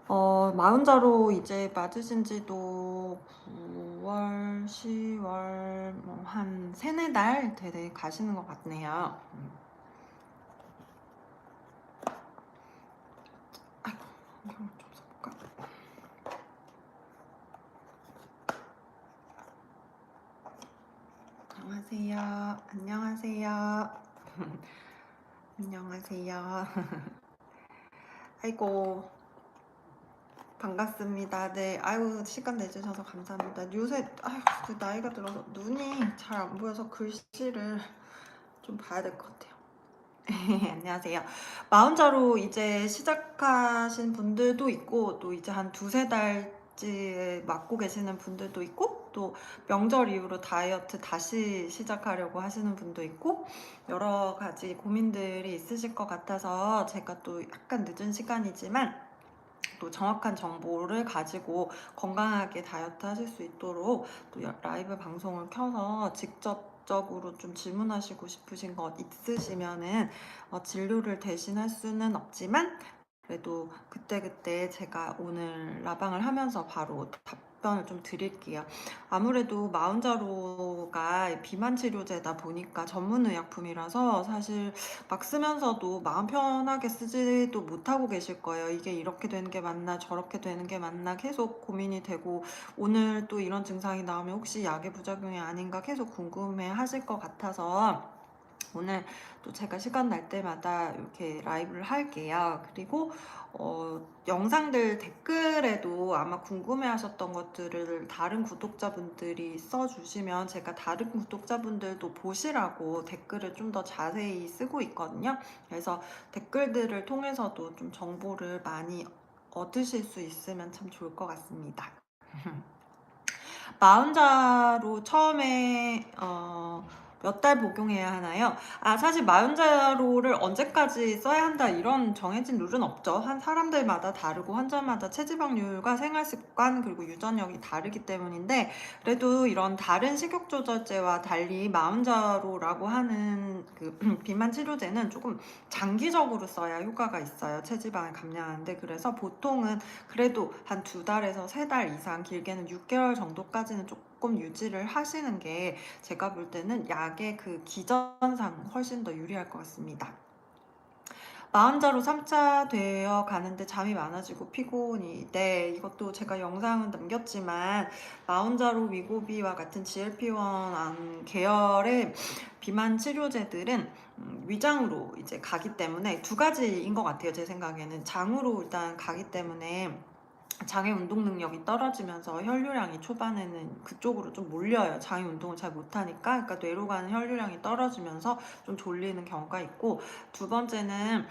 마흔자로 이제 맞으신 지도 9월, 10월 뭐 한 3-4달 되게 가시는 것 같네요. 아이고, 이걸 좀 써볼까? 안녕하세요. 안녕하세요. 안녕하세요. 아이고, 반갑습니다. 네, 아유, 시간 내주셔서 감사합니다. 요새, 아유, 그 나이가 들어서 눈이 잘 안 보여서 글씨를 좀 봐야 될 것 같아요. 안녕하세요. 마흔자로 이제 시작하신 분들도 있고, 또 이제 한 2-3달째 맞고 계시는 분들도 있고, 또 명절 이후로 다이어트 다시 시작하려고 하시는 분도 있고, 여러 가지 고민들이 있으실 것 같아서 제가 또 약간 늦은 시간이지만 또 정확한 정보를 가지고 건강하게 다이어트 하실 수 있도록 또 라이브 방송을 켜서 직접적으로 좀 질문하시고 싶으신 것 있으시면은 진료를 대신할 수는 없지만 그래도 그때그때 제가 오늘 라방을 하면서 바로 답변을 좀 드릴게요. 아무래도 마흔자로가 비만 치료제다 보니까 전문 의약품이라서 사실 막 쓰면서도 마음 편하게 쓰지도 못하고 계실 거예요. 이게 이렇게 되는 게 맞나 저렇게 되는 게 맞나 계속 고민이 되고, 오늘 또 이런 증상이 나오면 혹시 약의 부작용이 아닌가 계속 궁금해 하실 것 같아서 오늘 또 제가 시간 날 때마다 이렇게 라이브를 할게요. 그리고 영상들 댓글에도 아마 궁금해 하셨던 것들을 다른 구독자분들이 써주시면 제가 다른 구독자분들도 보시라고 댓글을 좀 더 자세히 쓰고 있거든요. 그래서 댓글들을 통해서도 좀 정보를 많이 얻으실 수 있으면 참 좋을 것 같습니다. 마흔자로 처음에 몇 달 복용해야 하나요? 사실 마흔자로를 언제까지 써야 한다 이런 정해진 룰은 없죠. 한 사람들마다 다르고 환자마다 체지방률과 생활습관 그리고 유전력이 다르기 때문인데, 그래도 이런 다른 식욕 조절제와 달리 마흔자로라고 하는 그 비만 치료제는 조금 장기적으로 써야 효과가 있어요. 체지방을 감량하는데. 그래서 보통은 그래도 한 2달에서 3달 이상, 길게는 6개월 정도까지는 조금 유지를 하시는 게 제가 볼 때는 약의 그 기전상 훨씬 더 유리할 것 같습니다. 마흔자로 3차 되어 가는데 잠이 많아지고 피곤이, 네, 이것도 제가 영상은 남겼지만 마흔자로 위고비와 같은 GLP-1 계열의 비만 치료제들은 위장으로 이제 가기 때문에 두 가지인 것 같아요. 제 생각에는 장으로 일단 가기 때문에 장의 운동 능력이 떨어지면서 혈류량이 초반에는 그쪽으로 좀 몰려요. 장의 운동을 잘 못하니까. 그러니까 뇌로 가는 혈류량이 떨어지면서 좀 졸리는 경우가 있고, 두 번째는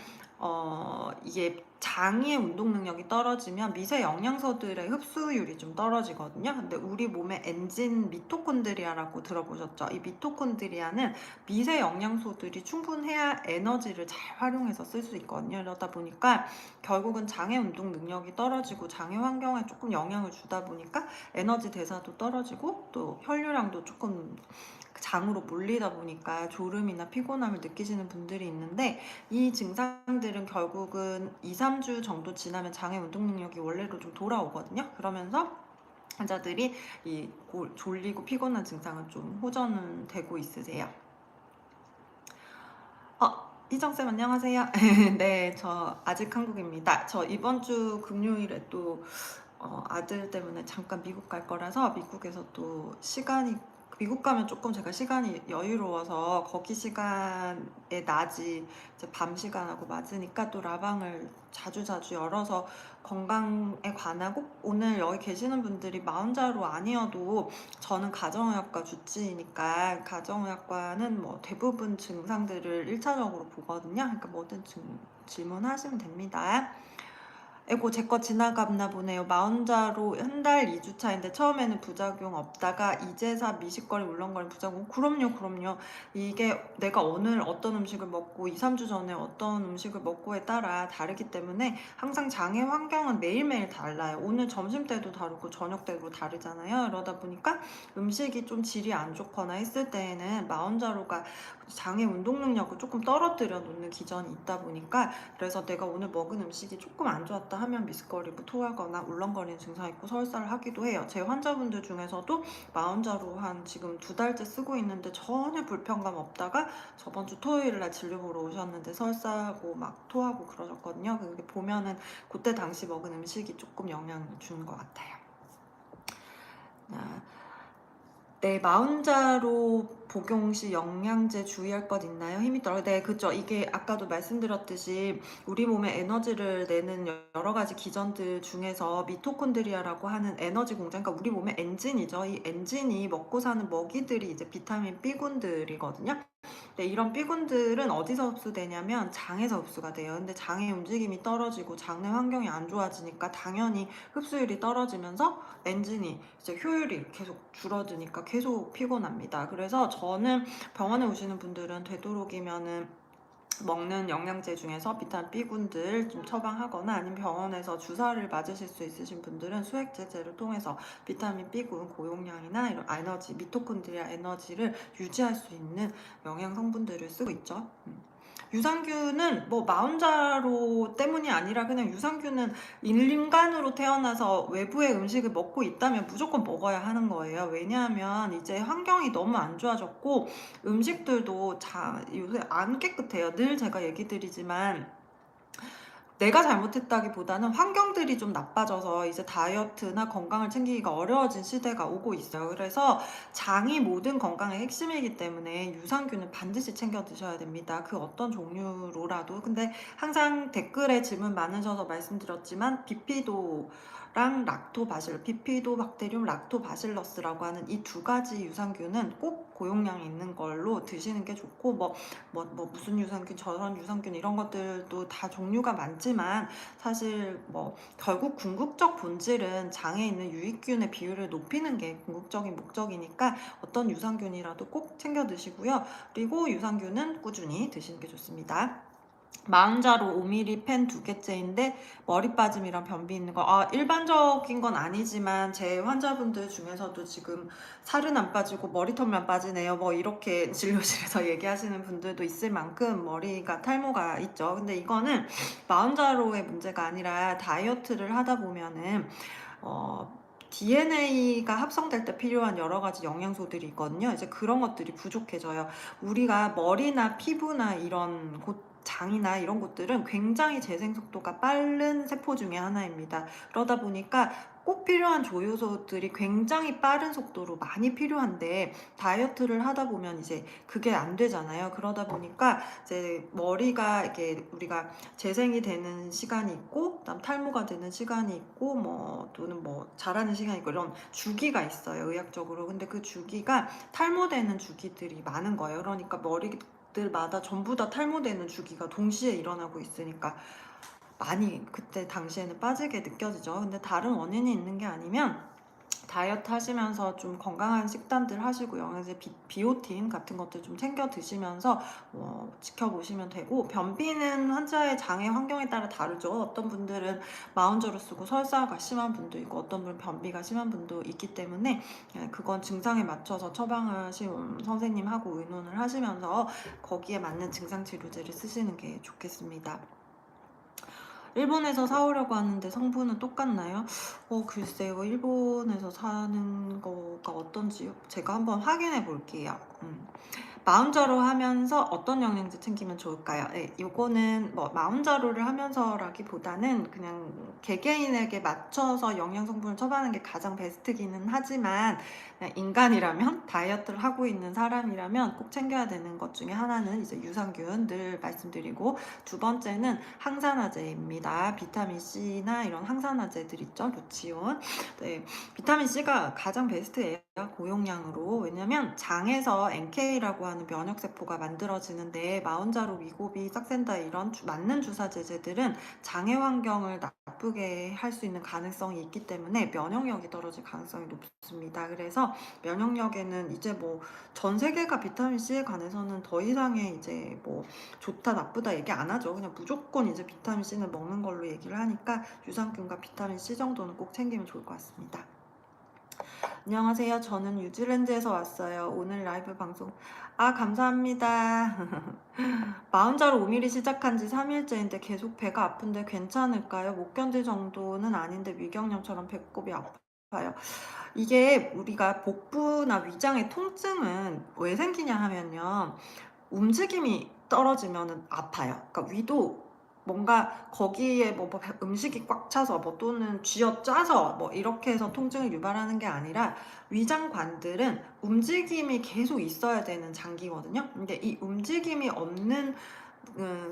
이게 장의 운동 능력이 떨어지면 미세 영양소들의 흡수율이 좀 떨어지거든요. 근데 우리 몸의 엔진 미토콘드리아라고 들어보셨죠? 이 미토콘드리아는 미세 영양소들이 충분해야 에너지를 잘 활용해서 쓸 수 있거든요. 이러다 보니까 결국은 장의 운동 능력이 떨어지고 장의 환경에 조금 영향을 주다 보니까 에너지 대사도 떨어지고 또 혈류량도 조금 장으로 몰리다 보니까 졸음이나 피곤함을 느끼시는 분들이 있는데, 이 증상들은 결국은 2-3주 정도 지나면 장의 운동 능력이 원래로 좀 돌아오거든요. 그러면서 환자들이 이 졸리고 피곤한 증상은 좀 호전은 되고 있으세요. 희정쌤 안녕하세요. 네, 저 아직 한국입니다. 저 이번 주 금요일에 또 아들 때문에 잠깐 미국 갈 거라서, 미국에서 또 시간이, 미국 가면 조금 제가 시간이 여유로워서 거기 시간에 낮이 이제 밤 시간하고 맞으니까 또 라방을 자주자주 열어서 건강에 관하고, 오늘 여기 계시는 분들이 마흔자로 아니어도 저는 가정의학과 주치의니까 가정의학과는 뭐 대부분 증상들을 1차적으로 보거든요. 그러니까 뭐든 질문하시면 됩니다. 에고 제 거 지나갔나 보네요. 마흔자로 한 달 2주 차인데 처음에는 부작용 없다가 이제사 미식거리 울렁거리는 부작용. 그럼요. 이게 내가 오늘 어떤 음식을 먹고 2-3주 전에 어떤 음식을 먹고에 따라 다르기 때문에 항상 장의 환경은 매일매일 달라요. 오늘 점심 때도 다르고 저녁 때도 다르잖아요. 이러다 보니까 음식이 좀 질이 안 좋거나 했을 때에는 마흔자로가 장의 운동 능력을 조금 떨어뜨려 놓는 기전이 있다 보니까, 그래서 내가 오늘 먹은 음식이 조금 안 좋았다 오자마자 하면 미스거리고 토하거나 울렁거리는 증상이 있고 설사를 하기도 해요. 제 환자분들 중에서도 마운자로 한 지금 2달째 쓰고 있는데 전혀 불편감 없다가 저번 주 토요일 날 진료 보러 오셨는데 설사하고 막 토하고 그러셨거든요. 그게 보면은 그때 당시 먹은 음식이 조금 영향을 주는 것 같아요. 아, 네, 마운자로 복용 시 영양제 주의할 것 있나요? 힘이 떨어져. 네, 그죠. 이게 아까도 말씀드렸듯이 우리 몸에 에너지를 내는 여러 가지 기전들 중에서 미토콘드리아라고 하는 에너지 공장, 그러니까 우리 몸의 엔진이죠. 이 엔진이 먹고 사는 먹이들이 이제 비타민 B군들이거든요. 네, 이런 B군들은 어디서 흡수되냐면 장에서 흡수가 돼요. 근데 장의 움직임이 떨어지고 장내 환경이 안 좋아지니까 당연히 흡수율이 떨어지면서 엔진이 이제 효율이 계속 줄어드니까 계속 피곤합니다. 그래서 저는 병원에 오시는 분들은 되도록이면은 먹는 영양제 중에서 비타민 B군들 좀 처방하거나 아니면 병원에서 주사를 맞으실 수 있으신 분들은 수액제제를 통해서 비타민 B군 고용량이나 이런 에너지, 미토콘드리아 에너지를 유지할 수 있는 영양 성분들을 쓰고 있죠. 유산균은 뭐 마운자로 때문이 아니라 그냥 유산균은 인간으로 태어나서 외부의 음식을 먹고 있다면 무조건 먹어야 하는 거예요. 왜냐하면 이제 환경이 너무 안 좋아졌고 음식들도 요새 안 깨끗해요. 늘 제가 얘기 드리지만 내가 잘못했다기보다는 환경들이 좀 나빠져서 이제 다이어트나 건강을 챙기기가 어려워진 시대가 오고 있어요. 그래서 장이 모든 건강의 핵심이기 때문에 유산균은 반드시 챙겨 드셔야 됩니다. 그 어떤 종류로라도. 근데 항상 댓글에 질문 많으셔서 말씀드렸지만 비피도랑 락토바실, 비피도박테리움, 락토바실러스라고 하는 이 2가지 유산균은 꼭 고용량이 있는 걸로 드시는 게 좋고 무슨 유산균, 저런 유산균 이런 것들도 다 종류가 많지만 사실 뭐 결국 궁극적 본질은 장에 있는 유익균의 비율을 높이는 게 궁극적인 목적이니까 어떤 유산균이라도 꼭 챙겨 드시고요. 그리고 유산균은 꾸준히 드시는 게 좋습니다. 마흔자루 5mm 펜 2개째인데 머리 빠짐이랑 변비 있는 거, 일반적인 건 아니지만 제 환자분들 중에서도 지금 살은 안 빠지고 머리털만 빠지네요, 뭐 이렇게 진료실에서 얘기하시는 분들도 있을 만큼 머리가 탈모가 있죠. 근데 이거는 마흔자루의 문제가 아니라 다이어트를 하다 보면은 DNA가 합성될 때 필요한 여러 가지 영양소들이 있거든요. 이제 그런 것들이 부족해져요. 우리가 머리나 피부나 이런 장이나 이런 곳들은 굉장히 재생 속도가 빠른 세포 중에 하나입니다. 그러다 보니까 꼭 필요한 조효소들이 굉장히 빠른 속도로 많이 필요한데 다이어트를 하다 보면 이제 그게 안 되잖아요. 그러다 보니까 이제 머리가 이렇게 우리가 재생이 되는 시간이 있고 그다음 탈모가 되는 시간이 있고 또는 자라는 시간이 있고 이런 주기가 있어요, 의학적으로. 근데 그 주기가 탈모되는 주기들이 많은 거예요. 그러니까 머리들마다 전부 다 탈모되는 주기가 동시에 일어나고 있으니까 많이 그때 당시에는 빠지게 느껴지죠. 근데 다른 원인이 있는 게 아니면 다이어트 하시면서 좀 건강한 식단들 하시고 영양제 비오틴 같은 것들 좀 챙겨 드시면서 지켜보시면 되고, 변비는 환자의 장애 환경에 따라 다르죠. 어떤 분들은 마운저로 쓰고 설사가 심한 분도 있고 어떤 분은 변비가 심한 분도 있기 때문에 그건 증상에 맞춰서 처방하신 선생님하고 의논을 하시면서 거기에 맞는 증상 치료제를 쓰시는 게 좋겠습니다. 일본에서 사오려고 하는데 성분은 똑같나요? 글쎄요. 일본에서 사는 거가 어떤지 제가 한번 확인해 볼게요. 마운자로 하면서 어떤 영양제 챙기면 좋을까요? 네, 요거는 뭐 마운자로를 하면서라기보다는 그냥 개개인에게 맞춰서 영양 성분을 처방하는 게 가장 베스트기는 하지만 인간이라면 다이어트를 하고 있는 사람이라면 꼭 챙겨야 되는 것 중에 하나는 이제 유산균 늘 말씀드리고, 2번째는 항산화제입니다. 비타민 C나 이런 항산화제들 있죠, 루치온. 네, 비타민 C가 가장 베스트예요, 고용량으로. 왜냐면 장에서 NK라고 하는 면역세포가 만들어지는데 마운자로, 위고비, 싹센다 이런 맞는 주사 제제들은 장의 환경을 나쁘게 할 수 있는 가능성이 있기 때문에 면역력이 떨어질 가능성이 높습니다. 그래서 면역력에는 이제 전 세계가 비타민 C에 관해서는 더 이상의 이제 좋다 나쁘다 얘기 안 하죠. 그냥 무조건 이제 비타민 C는 먹는 걸로 얘기를 하니까 유산균과 비타민 C 정도는 꼭 챙기면 좋을 것 같습니다. 안녕하세요. 저는 뉴질랜드에서 왔어요. 오늘 라이브 방송. 아, 감사합니다. 마흔자로 5mm 시작한 지 3일째인데 계속 배가 아픈데 괜찮을까요? 못 견딜 정도는 아닌데 위경련처럼 배꼽이 아파요. 이게 우리가 복부나 위장의 통증은 왜 생기냐 하면요. 움직임이 떨어지면은 아파요. 그러니까 위도 뭔가 거기에 뭐 음식이 꽉 차서 뭐 또는 쥐어짜서 뭐 이렇게 해서 통증을 유발하는 게 아니라 위장관들은 움직임이 계속 있어야 되는 장기거든요. 근데 이 움직임이 없는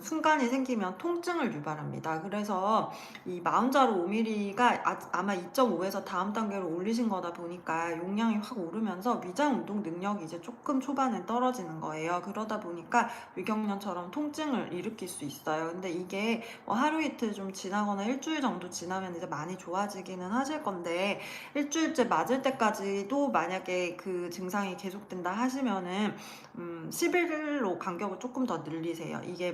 순간이 생기면 통증을 유발합니다. 그래서 이 마흔자루 5mm가 아마 2.5에서 다음 단계로 올리신 거다 보니까 용량이 확 오르면서 위장 운동 능력이 이제 조금 초반에 떨어지는 거예요. 그러다 보니까 위경련처럼 통증을 일으킬 수 있어요. 근데 이게 뭐 하루 이틀 좀 지나거나 일주일 정도 지나면 이제 많이 좋아지기는 하실 건데 일주일째 맞을 때까지도 만약에 그 증상이 계속된다 하시면은 10일로 간격을 조금 더 늘리세요. 이게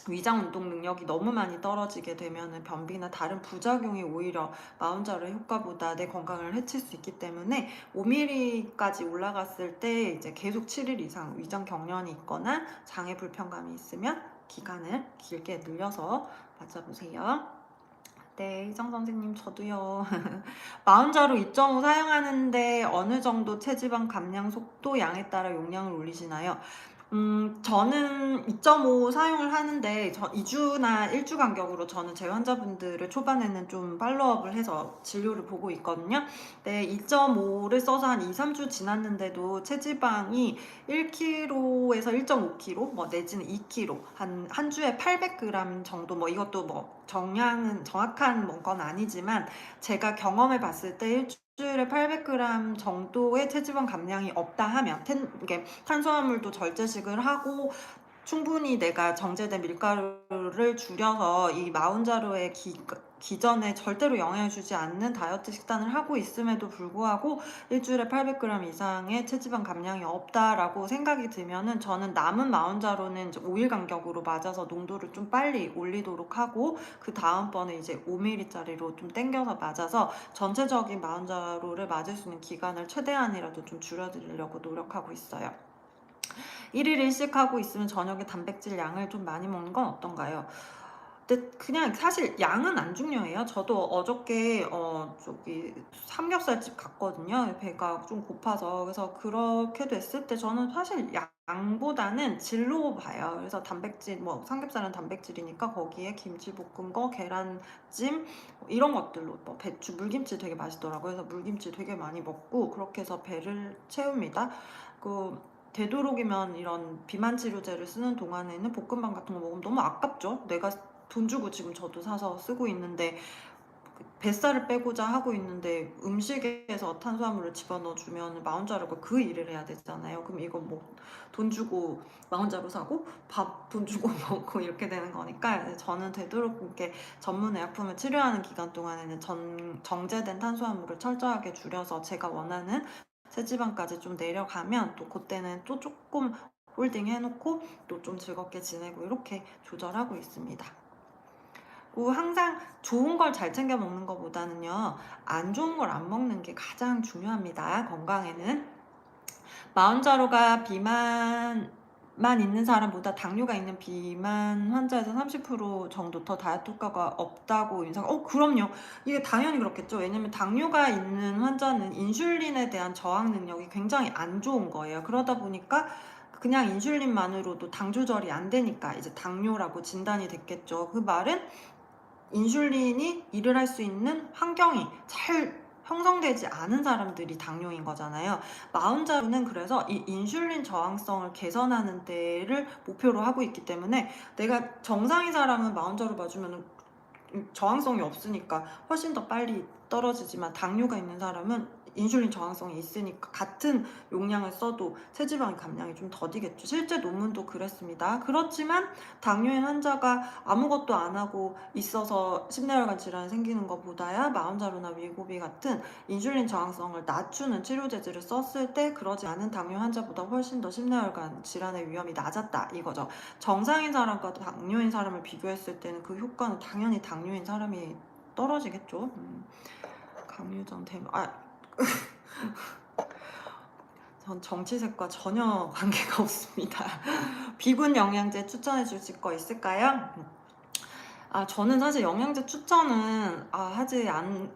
위장 운동 능력이 너무 많이 떨어지게 되면은 변비나 다른 부작용이 오히려 마흔자루의 효과보다 내 건강을 해칠 수 있기 때문에 5mm까지 올라갔을 때 이제 계속 7일 이상 위장 경련이 있거나 장애 불편감이 있으면 기간을 길게 늘려서 맞아보세요. 네, 희정 선생님 저도요. 마흔자루 2.5 사용하는데 어느 정도 체지방 감량 속도 양에 따라 용량을 올리시나요? 저는 2.5 사용을 하는데 2주나 1주 간격으로 저는 제 환자분들을 초반에는 좀 팔로업을 해서 진료를 보고 있거든요. 네, 2.5를 써서 한 2, 3주 지났는데도 체지방이 1kg에서 1.5kg, 뭐 내지는 2kg, 한 주에 800g 정도, 뭐 이것도 뭐 정량은 정확한 건 아니지만 제가 경험해 봤을 때 일주일에 800g 정도의 체지방 감량이 없다 하면 이게 탄수화물도 절제식을 하고 충분히 내가 정제된 밀가루를 줄여서 이 마흔자루의 기전에 절대로 영향을 주지 않는 다이어트 식단을 하고 있음에도 불구하고 일주일에 800g 이상의 체지방 감량이 없다라고 생각이 들면은 저는 남은 마흔자루는 이제 5일 간격으로 맞아서 농도를 좀 빨리 올리도록 하고 그 다음번에 이제 5mm짜리로 좀 땡겨서 맞아서 전체적인 마흔자루를 맞을 수 있는 기간을 최대한이라도 좀 줄여드리려고 노력하고 있어요. 1일 1식 하고 있으면 저녁에 단백질 양을 좀 많이 먹는 건 어떤가요? 근데 그냥 사실 양은 안 중요해요. 저도 어저께 저기 삼겹살집 갔거든요. 배가 좀 고파서. 그래서 그렇게 됐을 때 저는 사실 양보다는 질로 봐요. 그래서 단백질 뭐 삼겹살은 단백질이니까 거기에 김치볶은 거, 계란찜 뭐 이런 것들로 뭐 배추, 물김치 되게 맛있더라고요. 그래서 물김치 되게 많이 먹고 그렇게 해서 배를 채웁니다. 그 되도록이면 이런 비만 치료제를 쓰는 동안에는 볶음밥 같은 거 먹으면 너무 아깝죠. 내가 돈 주고 지금 저도 사서 쓰고 있는데 뱃살을 빼고자 하고 있는데 음식에서 탄수화물을 집어넣어주면 마흔자루가 그 일을 해야 되잖아요. 그럼 이거 뭐 돈 주고 마흔자루 사고 밥 돈 주고 먹고 이렇게 되는 거니까 저는 되도록 이렇게 전문 의약품을 치료하는 기간 동안에는 정제된 탄수화물을 철저하게 줄여서 제가 원하는 체지방까지 좀 내려가면 또 그때는 또 조금 홀딩 해놓고 또 좀 즐겁게 지내고 이렇게 조절하고 있습니다. 항상 좋은 걸 잘 챙겨 먹는 것보다는요, 안 좋은 걸 안 먹는 게 가장 중요합니다. 건강에는. 마흔자루가 비만만 있는 사람보다 당뇨가 있는 비만 환자에서 30% 정도 더 다이어트 효과가 없다고 그럼요. 이게 당연히 그렇겠죠. 왜냐면 당뇨가 있는 환자는 인슐린에 대한 저항 능력이 굉장히 안 좋은 거예요. 그러다 보니까 그냥 인슐린만으로도 당 조절이 안 되니까 이제 당뇨라고 진단이 됐겠죠. 그 말은 인슐린이 일을 할 수 있는 환경이 잘 형성되지 않은 사람들이 당뇨인 거잖아요. 마흔자루는 그래서 이 인슐린 저항성을 개선하는 데를 목표로 하고 있기 때문에 내가 정상인 사람은 마흔자루 맞으면 저항성이 없으니까 훨씬 더 빨리 떨어지지만 당뇨가 있는 사람은 인슐린 저항성이 있으니까 같은 용량을 써도 체지방 감량이 좀 더디겠죠. 실제 논문도 그랬습니다. 그렇지만 당뇨인 환자가 아무것도 안 하고 있어서 심내혈관 질환이 생기는 것보다야 마흔자루나 위고비 같은 인슐린 저항성을 낮추는 치료제들을 썼을 때 그러지 않은 당뇨 환자보다 훨씬 더 심내혈관 질환의 위험이 낮았다 이거죠. 정상인 사람과 당뇨인 사람을 비교했을 때는 그 효과는 당연히 당뇨인 사람이 떨어지겠죠. 강유정 대마 전 정치색과 전혀 관계가 없습니다. 비군 영양제 추천해 주실 거 있을까요? 저는 사실 영양제 추천은 하지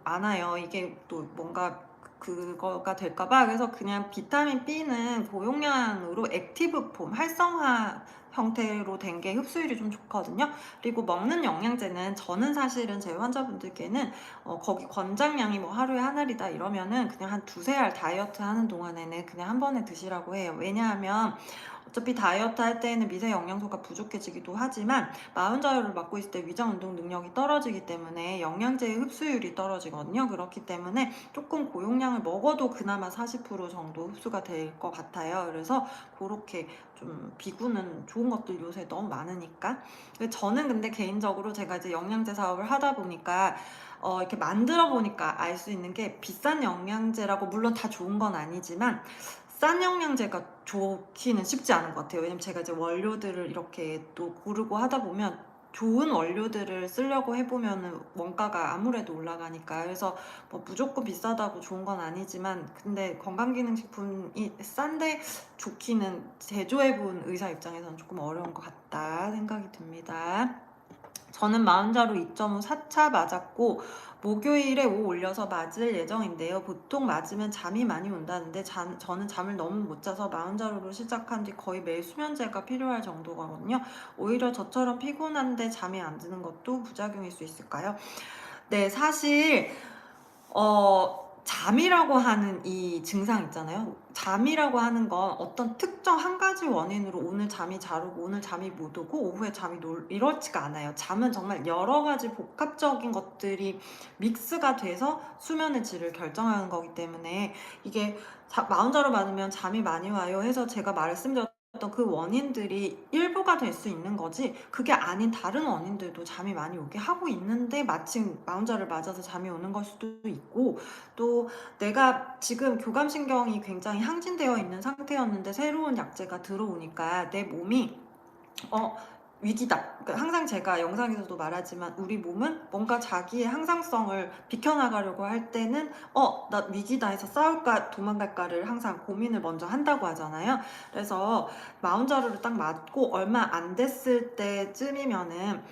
않아요. 이게 또 뭔가 그거가 될까 봐. 그래서 그냥 비타민 B는 고용량으로 액티브 폼, 활성화 형태로 된 게 흡수율이 좀 좋거든요. 그리고 먹는 영양제는 저는 사실은 제 환자분들께는 거기 권장량이 뭐 하루에 한 알이다 이러면은 그냥 한 두세 알 다이어트 하는 동안에는 그냥 한 번에 드시라고 해요. 왜냐하면 어차피 다이어트 할 때에는 미세 영양소가 부족해지기도 하지만 마흔자혈을 맞고 있을 때 위장 운동 능력이 떨어지기 때문에 영양제의 흡수율이 떨어지거든요. 그렇기 때문에 조금 고용량을 먹어도 그나마 40% 정도 흡수가 될 것 같아요. 그래서 그렇게 좀 비구는 좋은 것들 요새 너무 많으니까. 저는 근데 개인적으로 제가 이제 영양제 사업을 하다 보니까 이렇게 만들어 보니까 알 수 있는 게 비싼 영양제라고 물론 다 좋은 건 아니지만 싼 영양제가 좋기는 쉽지 않은 것 같아요. 왜냐면 제가 이제 원료들을 이렇게 또 고르고 하다 보면 좋은 원료들을 쓰려고 해보면은 원가가 아무래도 올라가니까. 그래서 뭐 무조건 비싸다고 좋은 건 아니지만 근데 건강기능식품이 싼데 좋기는 제조해본 의사 입장에서는 조금 어려운 것 같다 생각이 듭니다. 저는 마흔자로 2.5 4차 맞았고 목요일에 5 올려서 맞을 예정인데요. 보통 맞으면 잠이 많이 온다는데 저는 잠을 너무 못 자서 마흔자로를 시작한 뒤 거의 매일 수면제가 필요할 정도거든요. 오히려 저처럼 피곤한데 잠이 안 드는 것도 부작용일 수 있을까요? 네, 사실 잠이라고 하는 이 증상 있잖아요. 잠이라고 하는 건 어떤 특정 한 가지 원인으로 오늘 잠이 잘 오고 오늘 잠이 못 오고 오후에 잠이 이렇지가 않아요. 잠은 정말 여러 가지 복합적인 것들이 믹스가 돼서 수면의 질을 결정하는 거기 때문에 이게 마흔자로 많으면 잠이 많이 와요 해서 제가 말씀드렸던 그 원인들이 일부가 될 수 있는 거지 그게 아닌 다른 원인들도 잠이 많이 오게 하고 있는데 마침 마흔자를 맞아서 잠이 오는 걸 수도 있고, 또 내가 지금 교감신경이 굉장히 항진되어 있는 상태였는데 새로운 약제가 들어오니까 내 몸이 위기다. 그러니까 항상 제가 영상에서도 말하지만 우리 몸은 뭔가 자기의 항상성을 비켜나가려고 할 때는 나 위기다 해서 싸울까 도망갈까를 항상 고민을 먼저 한다고 하잖아요. 그래서 마흔자루를 딱 맞고 얼마 안 됐을 때쯤이면은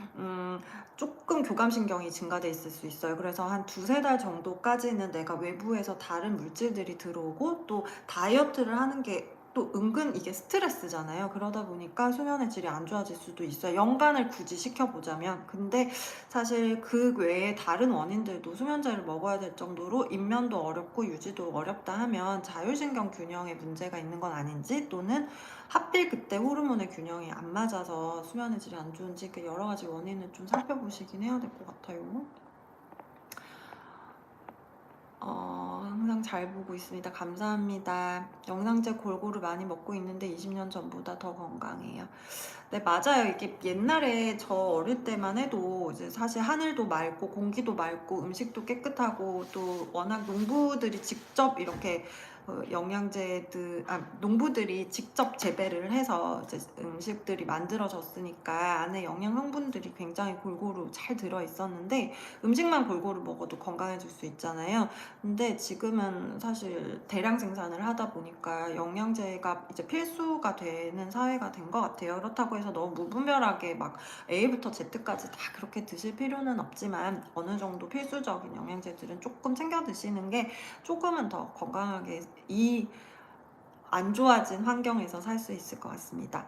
조금 교감신경이 증가돼 있을 수 있어요. 그래서 한 두세 달 정도까지는 내가 외부에서 다른 물질들이 들어오고 또 다이어트를 하는 게 또 은근 이게 스트레스잖아요. 그러다 보니까 수면의 질이 안 좋아질 수도 있어요. 연관을 굳이 시켜보자면. 근데 사실 그 외에 다른 원인들도 수면제를 먹어야 될 정도로 입면도 어렵고 유지도 어렵다 하면 자율신경 균형에 문제가 있는 건 아닌지, 또는 하필 그때 호르몬의 균형이 안 맞아서 수면의 질이 안 좋은지 그 여러 가지 원인을 좀 살펴보시긴 해야 될 것 같아요. 항상 잘 보고 있습니다. 감사합니다. 영양제 골고루 많이 먹고 있는데 20년 전보다 더 건강해요. 네, 맞아요. 이게 옛날에 저 어릴 때만 해도 이제 사실 하늘도 맑고 공기도 맑고 음식도 깨끗하고 또 워낙 농부들이 직접 이렇게 농부들이 직접 재배를 해서 이제 음식들이 만들어졌으니까 안에 영양 성분들이 굉장히 골고루 잘 들어 있었는데 음식만 골고루 먹어도 건강해질 수 있잖아요. 근데 지금은 사실 대량 생산을 하다 보니까 영양제가 이제 필수가 되는 사회가 된 것 같아요. 그렇다고 해서 너무 무분별하게 막 A부터 Z까지 다 그렇게 드실 필요는 없지만 어느 정도 필수적인 영양제들은 조금 챙겨 드시는 게 조금은 더 건강하게 이 안 좋아진 환경에서 살 수 있을 것 같습니다.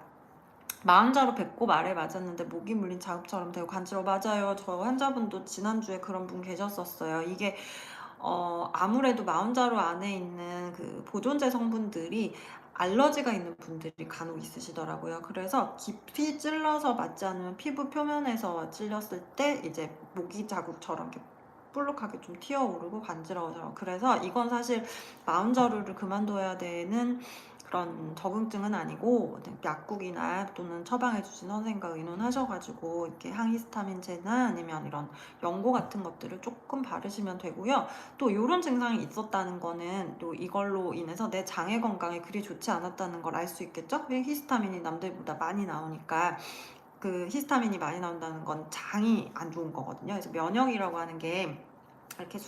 마흔자로 배꼽 아래 맞았는데 목이 물린 자극처럼 되고 간지러워. 맞아요. 저 환자분도 지난주에 그런 분 계셨었어요. 이게 아무래도 마흔자루 안에 있는 그 보존제 성분들이 알러지가 있는 분들이 간혹 있으시더라고요. 그래서 깊이 찔러서 맞지 않으면 피부 표면에서 찔렸을 때 이제 모기 자국처럼 이렇게 볼록하게 좀 튀어오르고 간지러워져요. 그래서 이건 사실 마흔자루를 그만둬야 되는 그런 적응증은 아니고 약국이나 또는 처방해주신 선생님과 의논하셔가지고 이렇게 항히스타민제나 아니면 이런 연고 같은 것들을 조금 바르시면 되고요. 또 이런 증상이 있었다는 거는 또 이걸로 인해서 내 장애 건강에 그리 좋지 않았다는 걸 알 수 있겠죠? 왜 히스타민이 남들보다 많이 나오니까. 그 히스타민이 많이 나온다는 건 장이 안 좋은 거거든요. 그래서 면역이라고 하는 게 이렇게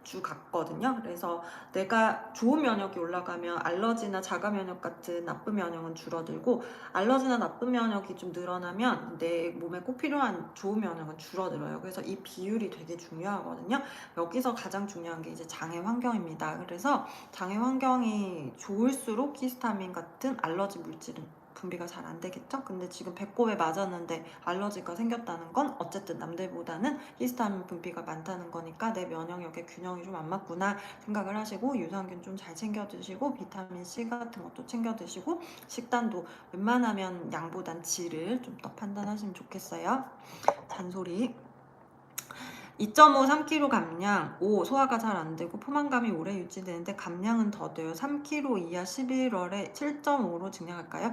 주 같거든요. 그래서 내가 좋은 면역이 올라가면 알러지나 자가 면역 같은 나쁜 면역은 줄어들고, 알러지나 나쁜 면역이 좀 늘어나면 내 몸에 꼭 필요한 좋은 면역은 줄어들어요. 그래서 이 비율이 되게 중요하거든요. 여기서 가장 중요한 게 이제 장애 환경입니다. 그래서 장애 환경이 좋을수록 히스타민 같은 알러지 물질은 분비가 잘 안 되겠죠? 근데 지금 배꼽에 맞았는데 알러지가 생겼다는 건 어쨌든 남들보다는 히스타민 분비가 많다는 거니까 내 면역력의 균형이 좀 안 맞구나 생각을 하시고, 유산균 좀 잘 챙겨 드시고 비타민 C 같은 것도 챙겨 드시고, 식단도 웬만하면 양보단 질을 좀 더 판단하시면 좋겠어요. 잔소리. 2.5, 3kg 감량. 5. 소화가 잘 안 되고 포만감이 오래 유지되는데 감량은 더뎌요. 3kg 이하 11월에 7.5로 증량할까요?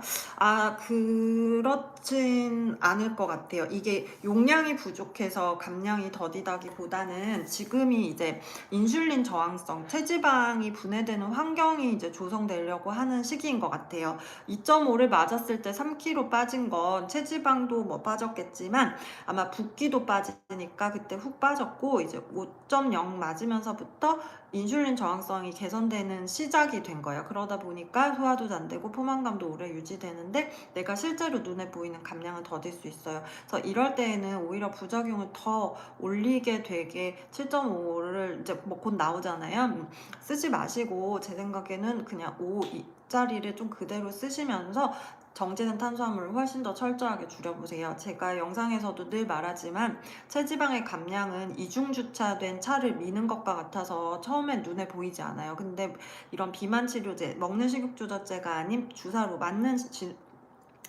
그렇진 않을 것 같아요. 이게 용량이 부족해서 감량이 더디다기보다는 지금이 이제 인슐린 저항성, 체지방이 분해되는 환경이 이제 조성되려고 하는 시기인 것 같아요. 2.5를 맞았을 때 3kg 빠진 건 체지방도 뭐 빠졌겠지만 아마 붓기도 빠지니까 그때 훅 빠졌고, 이제 5.0 맞으면서부터 인슐린 저항성이 개선되는 시작이 된 거예요. 그러다 보니까 소화도 잘 되고 포만감도 오래 유지되는데 내가 실제로 눈에 보이는 감량은 더딜 수 있어요. 그래서 이럴 때에는 오히려 부작용을 더 올리게 되게 7.5를 이제 뭐 곧 나오잖아요. 쓰지 마시고 제 생각에는 그냥 5짜리를 좀 그대로 쓰시면서 정제된 탄수화물을 훨씬 더 철저하게 줄여보세요. 제가 영상에서도 늘 말하지만 체지방의 감량은 이중주차된 차를 미는 것과 같아서 처음엔 눈에 보이지 않아요. 근데 이런 비만 치료제, 먹는 식욕조절제가 아닌 주사로 맞는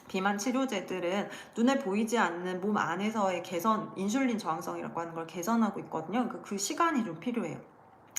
비만 치료제들은 눈에 보이지 않는 몸 안에서의 개선, 인슐린 저항성이라고 하는 걸 개선하고 있거든요. 그 시간이 좀 필요해요.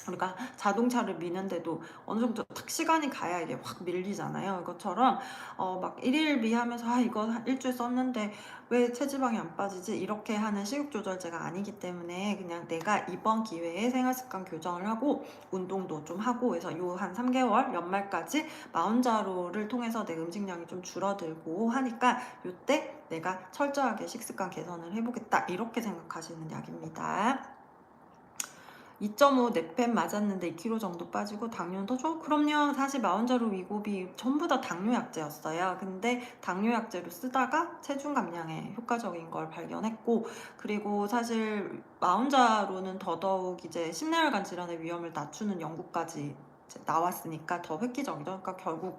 우리가 자동차를 미는데도 어느 정도 딱 시간이 가야 이게 확 밀리잖아요. 이것처럼 막 일일비 하면서 이거 일주일 썼는데 왜 체지방이 안 빠지지? 이렇게 하는 식욕조절제가 아니기 때문에 그냥 내가 이번 기회에 생활습관 교정을 하고 운동도 좀 하고 해서 요 한 3개월 연말까지 마운자로를 통해서 내 음식량이 좀 줄어들고 하니까 요때 내가 철저하게 식습관 개선을 해보겠다, 이렇게 생각하시는 약입니다. 2.5 넷펜 맞았는데 2kg 정도 빠지고 당뇨는 더 좋아? 그럼요. 사실 마운자로 위고비 전부 다 당뇨 약제였어요. 근데 당뇨 약제로 쓰다가 체중 감량에 효과적인 걸 발견했고, 그리고 사실 마운자로는 더더욱 이제 심내혈관 질환의 위험을 낮추는 연구까지 이제 나왔으니까 더 획기적이죠. 그러니까 결국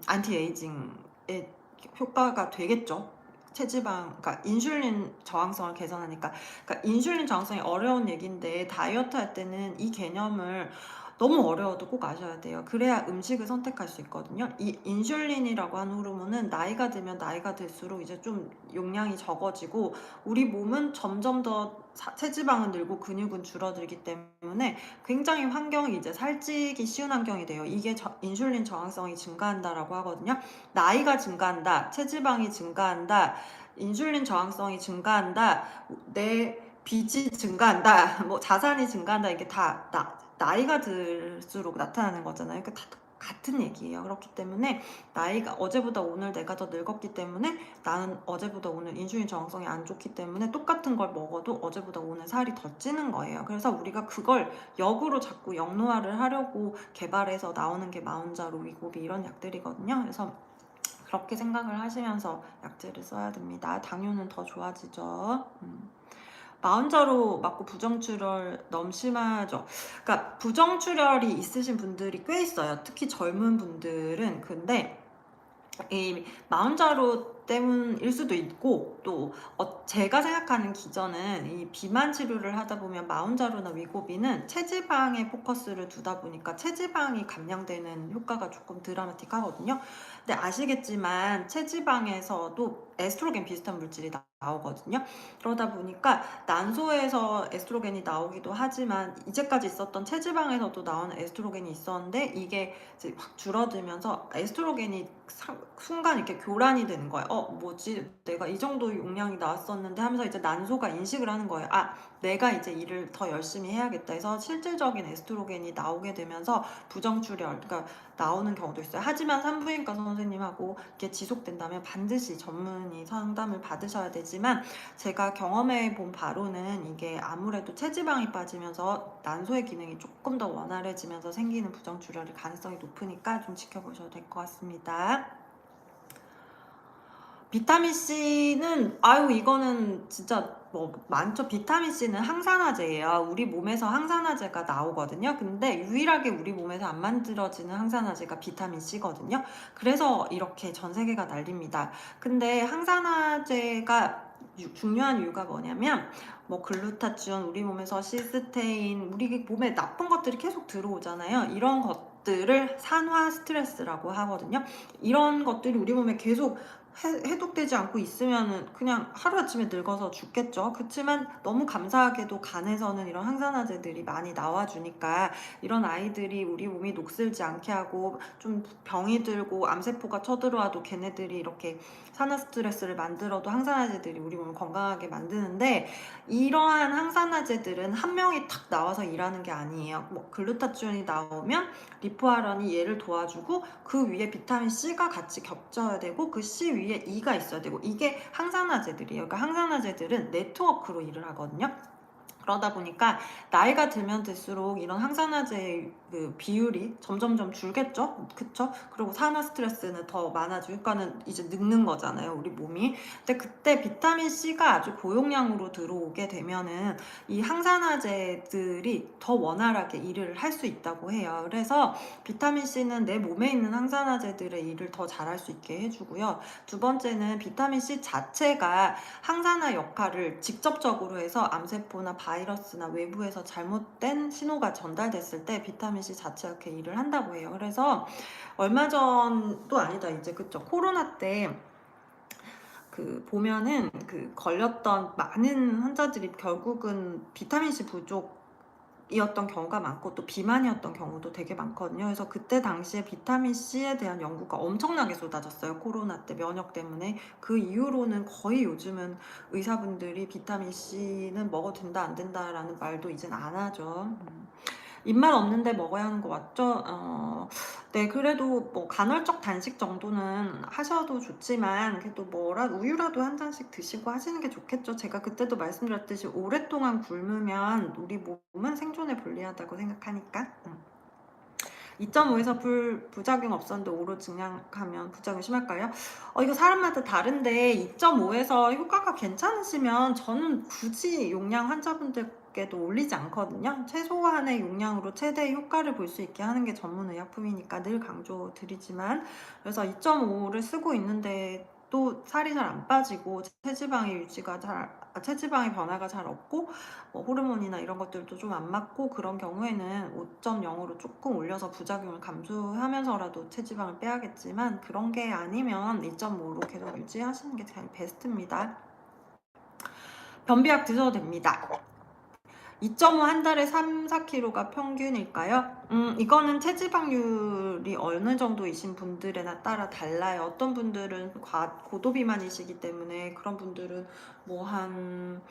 안티에이징에 효과가 되겠죠. 체지방, 그러니까 인슐린 저항성을 개선하니까. 그러니까 인슐린 저항성이 어려운 얘기인데 다이어트 할 때는 이 개념을 너무 어려워도 꼭 아셔야 돼요. 그래야 음식을 선택할 수 있거든요. 이 인슐린이라고 하는 호르몬은 나이가 들면 나이가 들수록 이제 좀 용량이 적어지고, 우리 몸은 점점 더 체지방은 늘고 근육은 줄어들기 때문에 굉장히 환경이 이제 살찌기 쉬운 환경이 돼요. 이게 인슐린 저항성이 증가한다라고 하거든요. 나이가 증가한다, 체지방이 증가한다, 인슐린 저항성이 증가한다, 내 빚이 증가한다, 뭐 자산이 증가한다, 이게 다 나이가 들수록 나타나는 거잖아요. 다 같은 얘기예요. 그렇기 때문에 나이가 어제보다 오늘 내가 더 늙었기 때문에 나는 어제보다 오늘 인슐린 저항성이 안 좋기 때문에 똑같은 걸 먹어도 어제보다 오늘 살이 더 찌는 거예요. 그래서 우리가 그걸 역으로 자꾸 역노화를 하려고 개발해서 나오는 게 마운자로, 위고비 이런 약들이거든요. 그래서 그렇게 생각을 하시면서 약제를 써야 됩니다. 당뇨는 더 좋아지죠. 마운자로 맞고 부정출혈 너무 심하죠. 그러니까 부정출혈이 있으신 분들이 꽤 있어요. 특히 젊은 분들은. 근데 이 마운자로 때문일 수도 있고, 또 제가 생각하는 기전은 이 비만 치료를 하다 보면 마운자로나 위고비는 체지방에 포커스를 두다 보니까 체지방이 감량되는 효과가 조금 드라마틱하거든요. 근데 아시겠지만 체지방에서도 에스트로겐 비슷한 물질이 나오거든요. 그러다 보니까 난소에서 에스트로겐이 나오기도 하지만 이제까지 있었던 체지방에서도 나오는 에스트로겐이 있었는데 이게 이제 확 줄어들면서 에스트로겐이 순간 이렇게 교란이 되는 거예요. 뭐지? 내가 이 정도 용량이 나왔었는데 하면서 이제 난소가 인식을 하는 거예요. 내가 이제 일을 더 열심히 해야겠다 해서 실질적인 에스트로겐이 나오게 되면서 부정출혈, 그러니까 나오는 경우도 있어요. 하지만 산부인과 선생님하고 이게 지속된다면 반드시 전문의 상담을 받으셔야 되지만, 제가 경험해 본 바로는 이게 아무래도 체지방이 빠지면서 난소의 기능이 조금 더 원활해지면서 생기는 부정출혈일 가능성이 높으니까 좀 지켜보셔도 될 것 같습니다. 비타민C는 이거는 진짜 뭐 많죠. 비타민C는 항산화제예요. 우리 몸에서 항산화제가 나오거든요. 근데 유일하게 우리 몸에서 안 만들어지는 항산화제가 비타민C거든요. 그래서 이렇게 전 세계가 난립니다. 근데 항산화제가 중요한 이유가 뭐냐면, 뭐 글루타치온, 우리 몸에서 시스테인, 우리 몸에 나쁜 것들이 계속 들어오잖아요. 이런 것들을 산화 스트레스라고 하거든요. 이런 것들이 우리 몸에 계속 해독되지 않고 있으면은 그냥 하루아침에 늙어서 죽겠죠. 그렇지만 너무 감사하게도 간에서는 이런 항산화제들이 많이 나와주니까 이런 아이들이 우리 몸이 녹슬지 않게 하고, 좀 병이 들고 암세포가 쳐들어와도 걔네들이 이렇게 산화 스트레스를 만들어도 항산화제들이 우리 몸을 건강하게 만드는데, 이러한 항산화제들은 한 명이 탁 나와서 일하는 게 아니에요. 뭐 글루타치온이 나오면 리포아련이 얘를 도와주고, 그 위에 비타민 C가 같이 겹쳐야 되고, 그 C 위에 E가 있어야 되고, 이게 항산화제들이에요. 그러니까 항산화제들은 네트워크로 일을 하거든요. 그러다 보니까 나이가 들면 들수록 이런 항산화제의 그 비율이 점점점 줄겠죠? 그쵸? 그리고 산화 스트레스는 더 많아지고, 그러니까는 이제 늙는 거잖아요, 우리 몸이. 근데 그때 비타민C가 아주 고용량으로 들어오게 되면은 이 항산화제들이 더 원활하게 일을 할 수 있다고 해요. 그래서 비타민C는 내 몸에 있는 항산화제들의 일을 더 잘할 수 있게 해주고요. 두 번째는 비타민C 자체가 항산화 역할을 직접적으로 해서 암세포나 바이러스나 외부에서 잘못된 신호가 전달됐을 때 비타민C 자체가 이렇게 일을 한다고 해요. 그래서 얼마 전도 아니다 이제, 그쵸? 코로나 때 그 보면은 그 걸렸던 많은 환자들이 결국은 비타민C 부족이었던 경우가 많고, 또 비만이었던 경우도 되게 많거든요. 그래서 그때 당시에 비타민C에 대한 연구가 엄청나게 쏟아졌어요. 코로나 때 면역 때문에. 그 이후로는 거의 요즘은 의사분들이 비타민C는 먹어도 된다 안 된다라는 말도 이젠 안 하죠. 입맛 없는데 먹어야 하는 거 맞죠? 네, 그래도 뭐 간헐적 단식 정도는 하셔도 좋지만, 그래도 우유라도 한 잔씩 드시고 하시는 게 좋겠죠. 제가 그때도 말씀드렸듯이 오랫동안 굶으면 우리 몸은 생존에 불리하다고 생각하니까. 2.5에서 부작용 없었는데 5로 증량하면 부작용 심할까요? 이거 사람마다 다른데 2.5에서 효과가 괜찮으시면 저는 굳이 용량 환자분들께도 올리지 않거든요. 최소한의 용량으로 최대의 효과를 볼 수 있게 하는 게 전문의약품이니까 늘 강조드리지만, 그래서 2.5를 쓰고 있는데 또 살이 잘 안 빠지고 체지방의 변화가 잘 없고, 뭐 호르몬이나 이런 것들도 좀 안 맞고, 그런 경우에는 5.0으로 조금 올려서 부작용을 감수하면서라도 체지방을 빼야겠지만, 그런 게 아니면 2.5로 계속 유지하시는 게 제일 베스트입니다. 변비약 드셔도 됩니다. 2.5 한 달에 3, 4kg가 평균일까요? 이거는 체지방률이 어느 정도이신 분들에 따라 달라요. 어떤 분들은 고도비만이시기 때문에 그런 분들은 뭐 한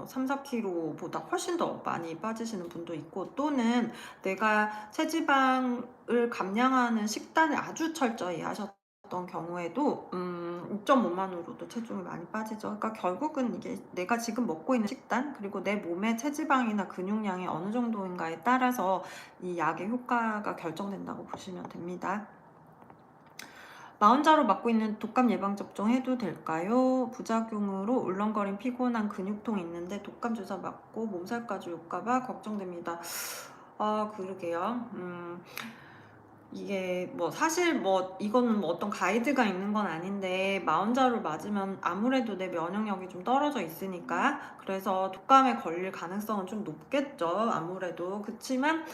3, 4kg보다 훨씬 더 많이 빠지시는 분도 있고, 또는 내가 체지방을 감량하는 식단을 아주 철저히 하셨던 경우에도 2.5만으로도 체중이 많이 빠지죠. 그러니까 결국은 이게 내가 지금 먹고 있는 식단, 그리고 내 몸의 체지방이나 근육량이 어느 정도인가에 따라서 이 약의 효과가 결정된다고 보시면 됩니다. 마흔자로 맞고 있는 독감 예방접종 해도 될까요? 부작용으로 울렁거림, 피곤한 근육통 있는데 독감 주사 맞고 몸살까지 올까봐 걱정됩니다. 그러게요. 이게 뭐 사실 뭐 이거는 뭐 어떤 가이드가 있는 건 아닌데, 마흔자로 맞으면 아무래도 내 면역력이 좀 떨어져 있으니까, 그래서 독감에 걸릴 가능성은 좀 높겠죠, 아무래도. 그렇지만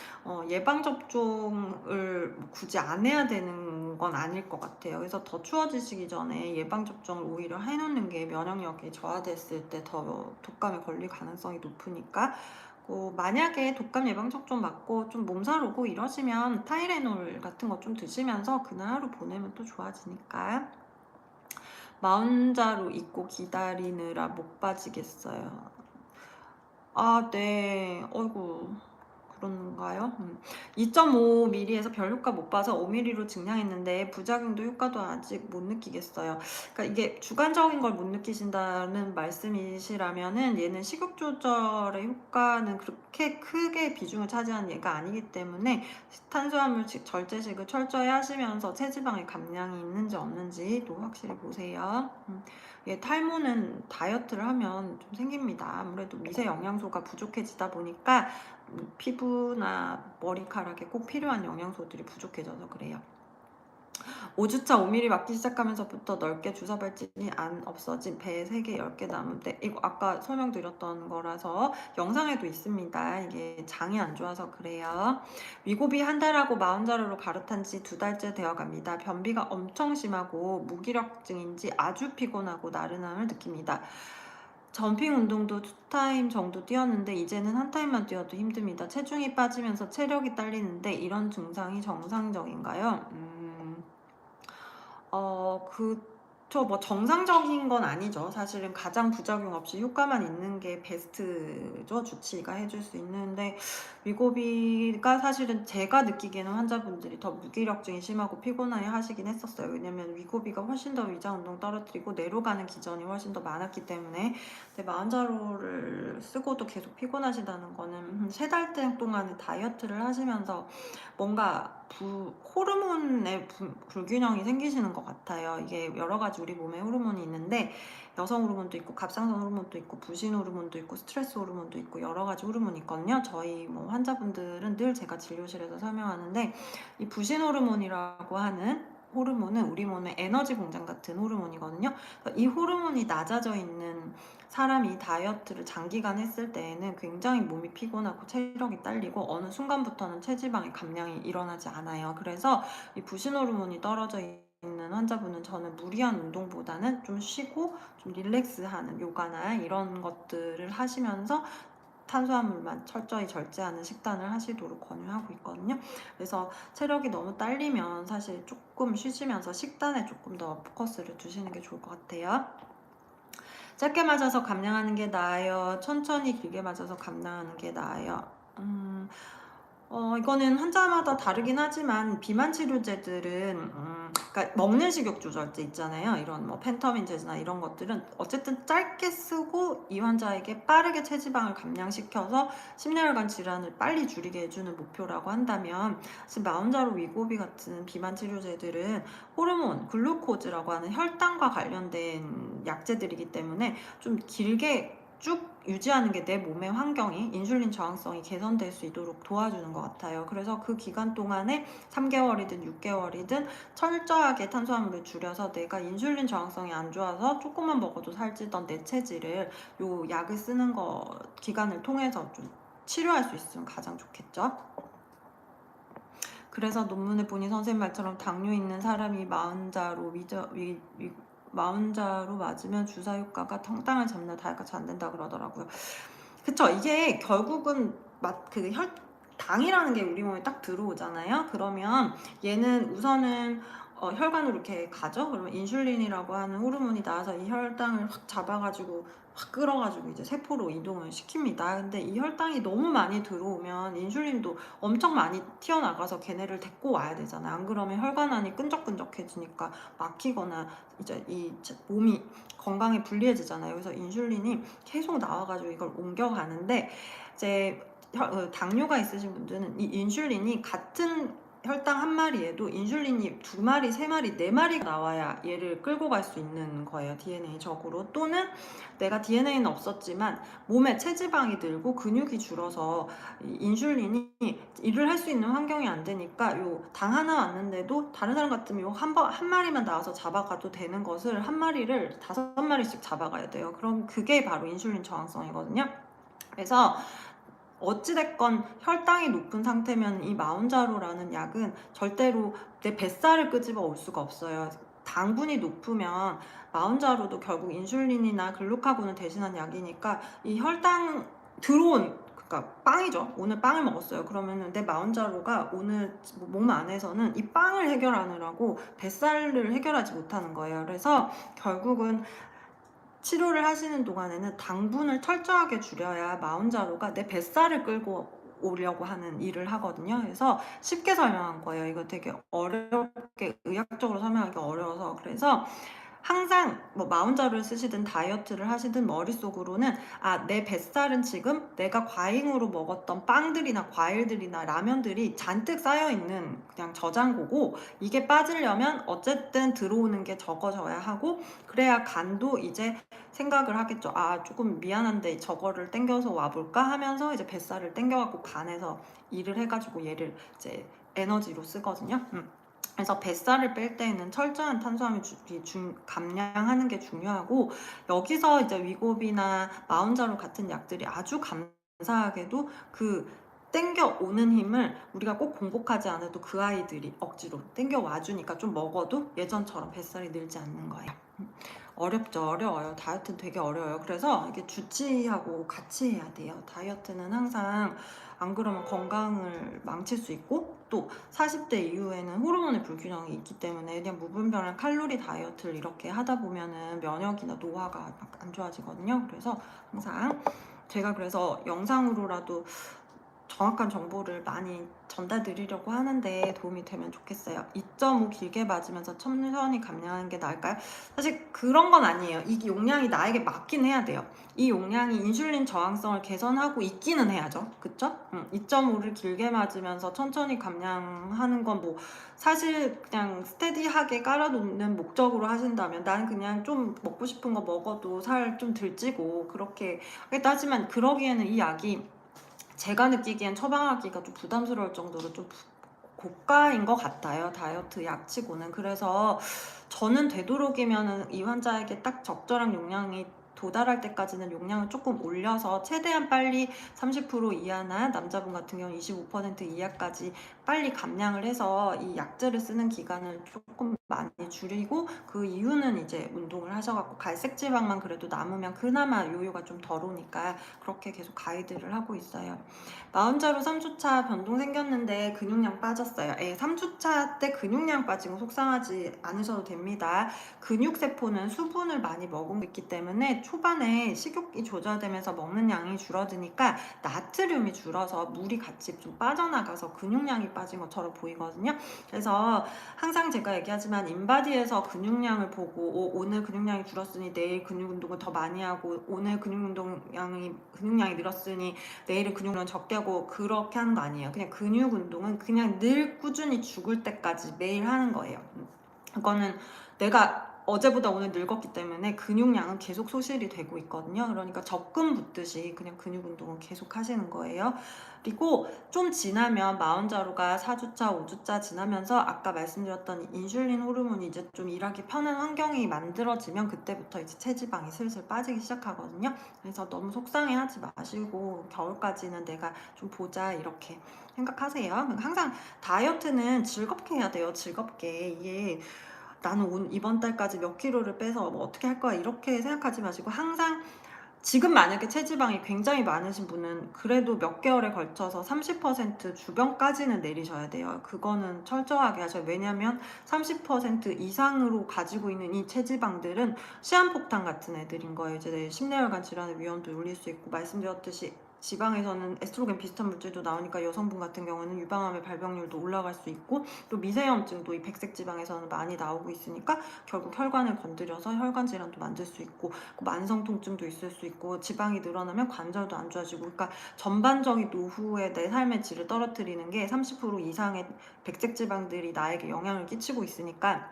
예방접종을 굳이 안 해야 되는 건 아닐 것 같아요. 그래서 더 추워지시기 전에 예방접종을 오히려 해놓는 게 면역력이 저하됐을 때 더 독감에 걸릴 가능성이 높으니까. 만약에 독감 예방접종 맞고 좀 몸살 오고 이러시면 타이레놀 같은 거 좀 드시면서 그날 하루 보내면 또 좋아지니까. 마흔자로 있고 기다리느라 못 빠지겠어요. 아 네. 어이구. 그런가요? 2.5mm에서 별 효과 못 봐서 5mm로 증량했는데 부작용도 효과도 아직 못 느끼겠어요. 그러니까 이게 주관적인 걸 못 느끼신다는 말씀이시라면은 얘는 식욕 조절의 효과는 그렇게 크게 비중을 차지하는 얘가 아니기 때문에 탄수화물 절제식을 철저히 하시면서 체지방의 감량이 있는지 없는지도 확실히 보세요. 탈모는 다이어트를 하면 좀 생깁니다. 아무래도 미세 영양소가 부족해지다 보니까 피부나 머리카락에 꼭 필요한 영양소들이 부족해져서 그래요. 5주차 5mm 맞기 시작하면서부터 넓게 주사 발진이 안 없어진 배 3개 10개 남은데 이거 아까 설명드렸던 거라서 영상에도 있습니다. 이게 장이 안 좋아서 그래요. 위고비 한 달하고 마흔자루로 가르탄 지 2달째 되어갑니다. 변비가 엄청 심하고 무기력증인지 아주 피곤하고 나른함을 느낍니다. 점핑 운동도 2타임 정도 뛰었는데 이제는 1타임만 뛰어도 힘듭니다. 체중이 빠지면서 체력이 딸리는데 이런 증상이 정상적인가요? 그쵸. 뭐 정상적인 건 아니죠. 사실은 가장 부작용 없이 효과만 있는 게 베스트죠. 주치의가 해줄 수 있는데 위고비가 사실은 제가 느끼기에는 환자분들이 더 무기력증이 심하고 피곤해 하시긴 했었어요. 왜냐면 위고비가 훨씬 더 위장 운동 떨어뜨리고 뇌로 가는 기전이 훨씬 더 많았기 때문에. 근데 마흔자루를 쓰고도 계속 피곤하시다는 거는 3달 동안의 다이어트를 하시면서 뭔가 호르몬의 불균형이 생기시는 것 같아요. 이게 여러 가지 우리 몸에 호르몬이 있는데 여성 호르몬도 있고 갑상선 호르몬도 있고 부신 호르몬도 있고 스트레스 호르몬도 있고 여러 가지 호르몬이 있거든요. 저희 뭐 환자분들은 늘 제가 진료실에서 설명하는데 이 부신 호르몬이라고 하는 호르몬은 우리 몸의 에너지 공장 같은 호르몬이거든요. 이 호르몬이 낮아져 있는 사람이 다이어트를 장기간 했을 때에는 굉장히 몸이 피곤하고 체력이 딸리고 어느 순간부터는 체지방의 감량이 일어나지 않아요. 그래서 이 부신 호르몬이 떨어져 있는 환자분은 저는 무리한 운동보다는 좀 쉬고 좀 릴렉스하는 요가나 이런 것들을 하시면서 탄수화물만 철저히 절제하는 식단을 하시도록 권유하고 있거든요. 그래서 체력이 너무 딸리면 사실 조금 쉬시면서 식단에 조금 더 포커스를 두시는 게 좋을 것 같아요. 짧게 맞아서 감량하는 게 나아요? 천천히 길게 맞아서 감량하는 게 나아요? 이거는 환자마다 다르긴 하지만 비만 치료제들은 그러니까 먹는 식욕 조절제 있잖아요. 이런 뭐 펜터민제나 이런 것들은 어쨌든 짧게 쓰고 이 환자에게 빠르게 체지방을 감량시켜서 심혈관 질환을 빨리 줄이게 해주는 목표라고 한다면 사실 마운자로 위고비 같은 비만 치료제들은 호르몬, 글루코즈라고 하는 혈당과 관련된 약제들이기 때문에 좀 길게 쭉 유지하는 게 내 몸의 환경이 인슐린 저항성이 개선될 수 있도록 도와주는 것 같아요. 그래서 그 기간 동안에 3개월이든 6개월이든 철저하게 탄수화물을 줄여서 내가 인슐린 저항성이 안 좋아서 조금만 먹어도 살찌던 내 체질을 요 약을 쓰는 거 기간을 통해서 좀 치료할 수 있으면 가장 좋겠죠. 그래서 논문에 보니 선생님 말처럼 당뇨 있는 사람이 마흔자로 맞으면 주사 효과가 성당을 잡는 다이어트가 안 된다 그러더라고요. 그쵸. 이게 결국은 당이라는 게 우리 몸에 딱 들어오잖아요. 그러면 얘는 우선은 혈관으로 이렇게 가죠. 그러면 인슐린이라고 하는 호르몬이 나와서 이 혈당을 확 잡아가지고 확 끌어가지고 이제 세포로 이동을 시킵니다. 근데 이 혈당이 너무 많이 들어오면 인슐린도 엄청 많이 튀어나가서 걔네를 데리고 와야 되잖아요. 안 그러면 혈관 안이 끈적끈적해지니까 막히거나 이제 이 몸이 건강에 불리해지잖아요. 그래서 인슐린이 계속 나와가지고 이걸 옮겨가는데 이제 당뇨가 있으신 분들은 이 인슐린이 같은 혈당 한 마리에도 인슐린이 2마리, 3마리, 4마리가 나와야 얘를 끌고 갈 수 있는 거예요. DNA적으로. 또는 내가 DNA는 없었지만 몸에 체지방이 늘고 근육이 줄어서 인슐린이 일을 할 수 있는 환경이 안 되니까 요 당 하나 왔는데도 다른 사람 같으면 요 한 마리만 나와서 잡아가도 되는 것을 한 마리를 5마리씩 잡아가야 돼요. 그럼 그게 바로 인슐린 저항성이거든요. 그래서 어찌됐건 혈당이 높은 상태면 이 마운자로라는 약은 절대로 내 뱃살을 끄집어 올 수가 없어요. 당분이 높으면 마운자로도 결국 인슐린이나 글루카곤을 대신한 약이니까 이 혈당 그러니까 빵이죠. 오늘 빵을 먹었어요. 그러면은 내 마운자로가 오늘 몸 안에서는 이 빵을 해결하느라고 뱃살을 해결하지 못하는 거예요. 그래서 결국은 치료를 하시는 동안에는 당분을 철저하게 줄여야 마운자로가 내 뱃살을 끌고 오려고 하는 일을 하거든요. 그래서 쉽게 설명한 거예요. 이거 되게 어렵게 의학적으로 설명하기 어려워서. 그래서 항상 뭐 마운자를 쓰시든 다이어트를 하시든 머릿속으로는 내 뱃살은 지금 내가 과잉으로 먹었던 빵들이나 과일들이나 라면들이 잔뜩 쌓여있는 그냥 저장고고, 이게 빠지려면 어쨌든 들어오는 게 적어져야 하고, 그래야 간도 이제 생각을 하겠죠. 조금 미안한데 저거를 땡겨서 와볼까 하면서 이제 뱃살을 땡겨갖고 간에서 일을 해가지고 얘를 이제 에너지로 쓰거든요. 그래서 뱃살을 뺄 때에는 철저한 탄수화물 감량하는 게 중요하고, 여기서 이제 위고비나 마운자로 같은 약들이 아주 감사하게도 그 땡겨오는 힘을 우리가 꼭 공복하지 않아도 그 아이들이 억지로 땡겨와 주니까 좀 먹어도 예전처럼 뱃살이 늘지 않는 거예요. 어렵죠. 어려워요. 다이어트는 되게 어려워요. 그래서 이게 주치하고 같이 해야 돼요. 다이어트는 항상 안 그러면 건강을 망칠 수 있고, 또 40대 이후에는 호르몬의 불균형이 있기 때문에 그냥 무분별한 칼로리 다이어트를 이렇게 하다 보면은 면역이나 노화가 안 좋아지거든요. 그래서 항상 제가 그래서 영상으로라도 정확한 정보를 많이 전달드리려고 하는데 도움이 되면 좋겠어요. 2.5 길게 맞으면서 천천히 감량하는 게 나을까요? 사실 그런 건 아니에요. 이 용량이 나에게 맞긴 해야 돼요. 이 용량이 인슐린 저항성을 개선하고 있기는 해야죠. 그쵸? 2.5를 길게 맞으면서 천천히 감량하는 건 뭐 사실 그냥 스테디하게 깔아놓는 목적으로 하신다면, 나는 그냥 좀 먹고 싶은 거 먹어도 살 좀 덜 찌고 그렇게 하겠다. 하지만 그러기에는 이 약이 제가 느끼기엔 처방하기가 좀 부담스러울 정도로 좀 고가인 것 같아요. 다이어트 약치고는. 그래서 저는 되도록이면은 이 환자에게 딱 적절한 용량이 도달할 때까지는 용량을 조금 올려서 최대한 빨리 30% 이하나 남자분 같은 경우는 25% 이하까지 빨리 감량을 해서 이 약제를 쓰는 기간을 조금 많이 줄이고, 그 이유는 이제 운동을 하셔갖고 갈색 지방만 그래도 남으면 그나마 요요가 좀 덜 오니까 그렇게 계속 가이드를 하고 있어요. 마흔자로 3주차 변동 생겼는데 근육량 빠졌어요. 3주차 때 근육량 빠진 거 속상하지 않으셔도 됩니다. 근육세포는 수분을 많이 머금고 있기 때문에 초반에 식욕이 조절되면서 먹는 양이 줄어드니까 나트륨이 줄어서 물이 같이 좀 빠져나가서 근육량이 빠진 것처럼 보이거든요. 그래서 항상 제가 얘기하지만 인바디에서 근육량을 보고 오늘 근육량이 줄었으니 내일 근육 운동을 더 많이 하고, 오늘 근육량이 늘었으니 내일은 근육量적게 하고 그렇게 하는 거 아니에요. 그냥 근육 운동은 그냥 늘 꾸준히 죽을 때까지 매일 하는 거예요. 그거는 내가 어제보다 오늘 늙었기 때문에 근육량은 계속 소실이 되고 있거든요. 그러니까 적금 붙듯이 그냥 근육 운동은 계속 하시는 거예요. 그리고 좀 지나면 마흔자루가 4주차, 5주차 지나면서 아까 말씀드렸던 인슐린 호르몬이 이제 좀 일하기 편한 환경이 만들어지면 그때부터 이제 체지방이 슬슬 빠지기 시작하거든요. 그래서 너무 속상해하지 마시고 겨울까지는 내가 좀 보자 이렇게 생각하세요. 항상 다이어트는 즐겁게 해야 돼요. 즐겁게. 이게 나는 이번 달까지 몇 킬로를 빼서 뭐 어떻게 할 거야 이렇게 생각하지 마시고, 항상 지금 만약에 체지방이 굉장히 많으신 분은 그래도 몇 개월에 걸쳐서 30% 주변까지는 내리셔야 돼요. 그거는 철저하게 하셔요. 왜냐면 30% 이상으로 가지고 있는 이 체지방들은 시한폭탄 같은 애들인 거예요. 이제 심내혈관 질환의 위험도 올릴 수 있고, 말씀드렸듯이 지방에서는 에스트로겐 비슷한 물질도 나오니까 여성분 같은 경우는 유방암의 발병률도 올라갈 수 있고, 또 미세염증도 이 백색 지방에서는 많이 나오고 있으니까 결국 혈관을 건드려서 혈관 질환도 만들 수 있고, 만성 통증도 있을 수 있고, 지방이 늘어나면 관절도 안 좋아지고, 그러니까 전반적인 노후에 내 삶의 질을 떨어뜨리는 게 30% 이상의 백색 지방들이 나에게 영향을 끼치고 있으니까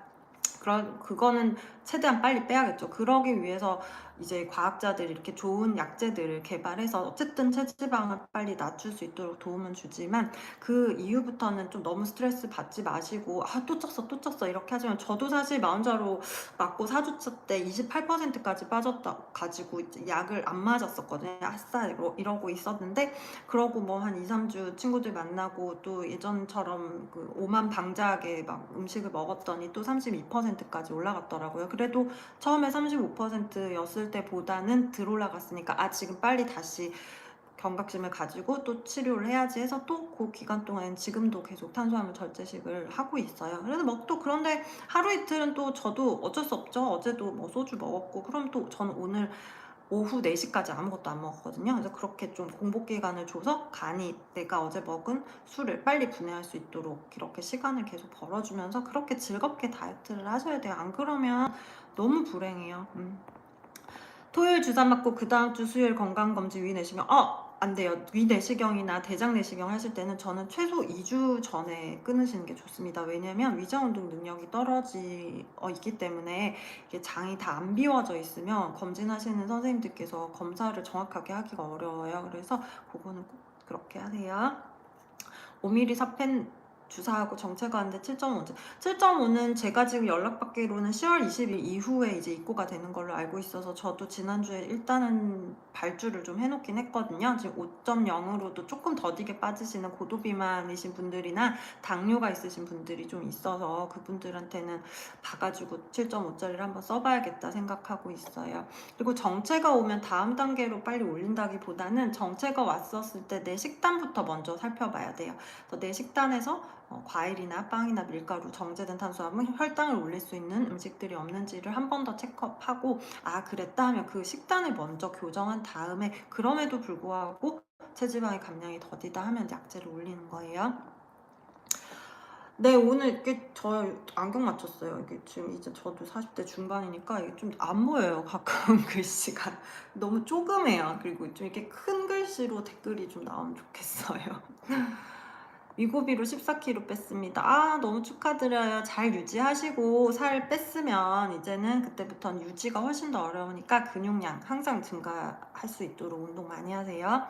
그거는 최대한 빨리 빼야겠죠. 그러기 위해서 이제 과학자들이 이렇게 좋은 약제들을 개발해서 어쨌든 체지방을 빨리 낮출 수 있도록 도움은 주지만, 그 이후부터는 좀 너무 스트레스 받지 마시고 또 쪘어 이렇게 하지만, 저도 사실 마흔자로 맞고 4주차 때 28%까지 빠졌다 가지고 이제 약을 안 맞았었거든요. 아싸 이러고 있었는데, 그러고 뭐 한 2, 3주 친구들 만나고 또 예전처럼 그 오만 방자하게 막 음식을 먹었더니 또 32%까지 올라갔더라고요. 그래도 처음에 35%였을 때보다는 덜 올라갔으니까 지금 빨리 다시 경각심을 가지고 또 치료를 해야지 해서 또 그 기간 동안 지금도 계속 탄수화물 절제식을 하고 있어요. 그래서 뭐 또 그런데 하루 이틀은 또 저도 어쩔 수 없죠. 어제도 뭐 소주 먹었고 그럼 또 저는 오늘 오후 4시까지 아무것도 안 먹었거든요. 그래서 그렇게 좀 공복 기간을 줘서 간이 내가 어제 먹은 술을 빨리 분해할 수 있도록 이렇게 시간을 계속 벌어주면서 그렇게 즐겁게 다이어트를 하셔야 돼요. 안 그러면 너무 불행해요. 토요일 주사 맞고 그 다음 주 수요일 건강검진 위 내시경 안 돼요. 위 내시경이나 대장 내시경 하실 때는 저는 최소 2주 전에 끊으시는 게 좋습니다. 왜냐면 위장운동 능력이 있기 때문에 이게 장이 다 안 비워져 있으면 검진하시는 선생님들께서 검사를 정확하게 하기가 어려워요. 그래서 그거는 꼭 그렇게 하세요. 5mm 사펜 주사하고 정체가 하는데 7.5. 7.5는 제가 지금 연락받기로는 10월 20일 이후에 이제 입고가 되는 걸로 알고 있어서 저도 지난주에 일단은 발주를 좀 해놓긴 했거든요. 지금 5.0으로도 조금 더디게 빠지시는 고도비만이신 분들이나 당뇨가 있으신 분들이 좀 있어서 그분들한테는 봐가지고 7.5짜리를 한번 써봐야겠다 생각하고 있어요. 그리고 정체가 오면 다음 단계로 빨리 올린다기보다는 정체가 왔었을 때 내 식단부터 먼저 살펴봐야 돼요. 그래서 내 식단에서 과일이나 빵이나 밀가루, 정제된 탄수화물, 혈당을 올릴 수 있는 음식들이 없는지를 한 번 더 체크업하고 그랬다 하면 그 식단을 먼저 교정한 다음에 그럼에도 불구하고 체지방의 감량이 더디다 하면 약제를 올리는 거예요. 네, 오늘 이게 저 안경 맞췄어요. 이게 지금 이제 저도 40대 중반이니까 이게 좀 안 보여요. 가끔 글씨가 너무 조그매요. 그리고 좀 이렇게 큰 글씨로 댓글이 좀 나오면 좋겠어요. 위고비로 14kg 뺐습니다. 너무 축하드려요. 잘 유지하시고 살 뺐으면 이제는 그때부터는 유지가 훨씬 더 어려우니까 근육량 항상 증가할 수 있도록 운동 많이 하세요.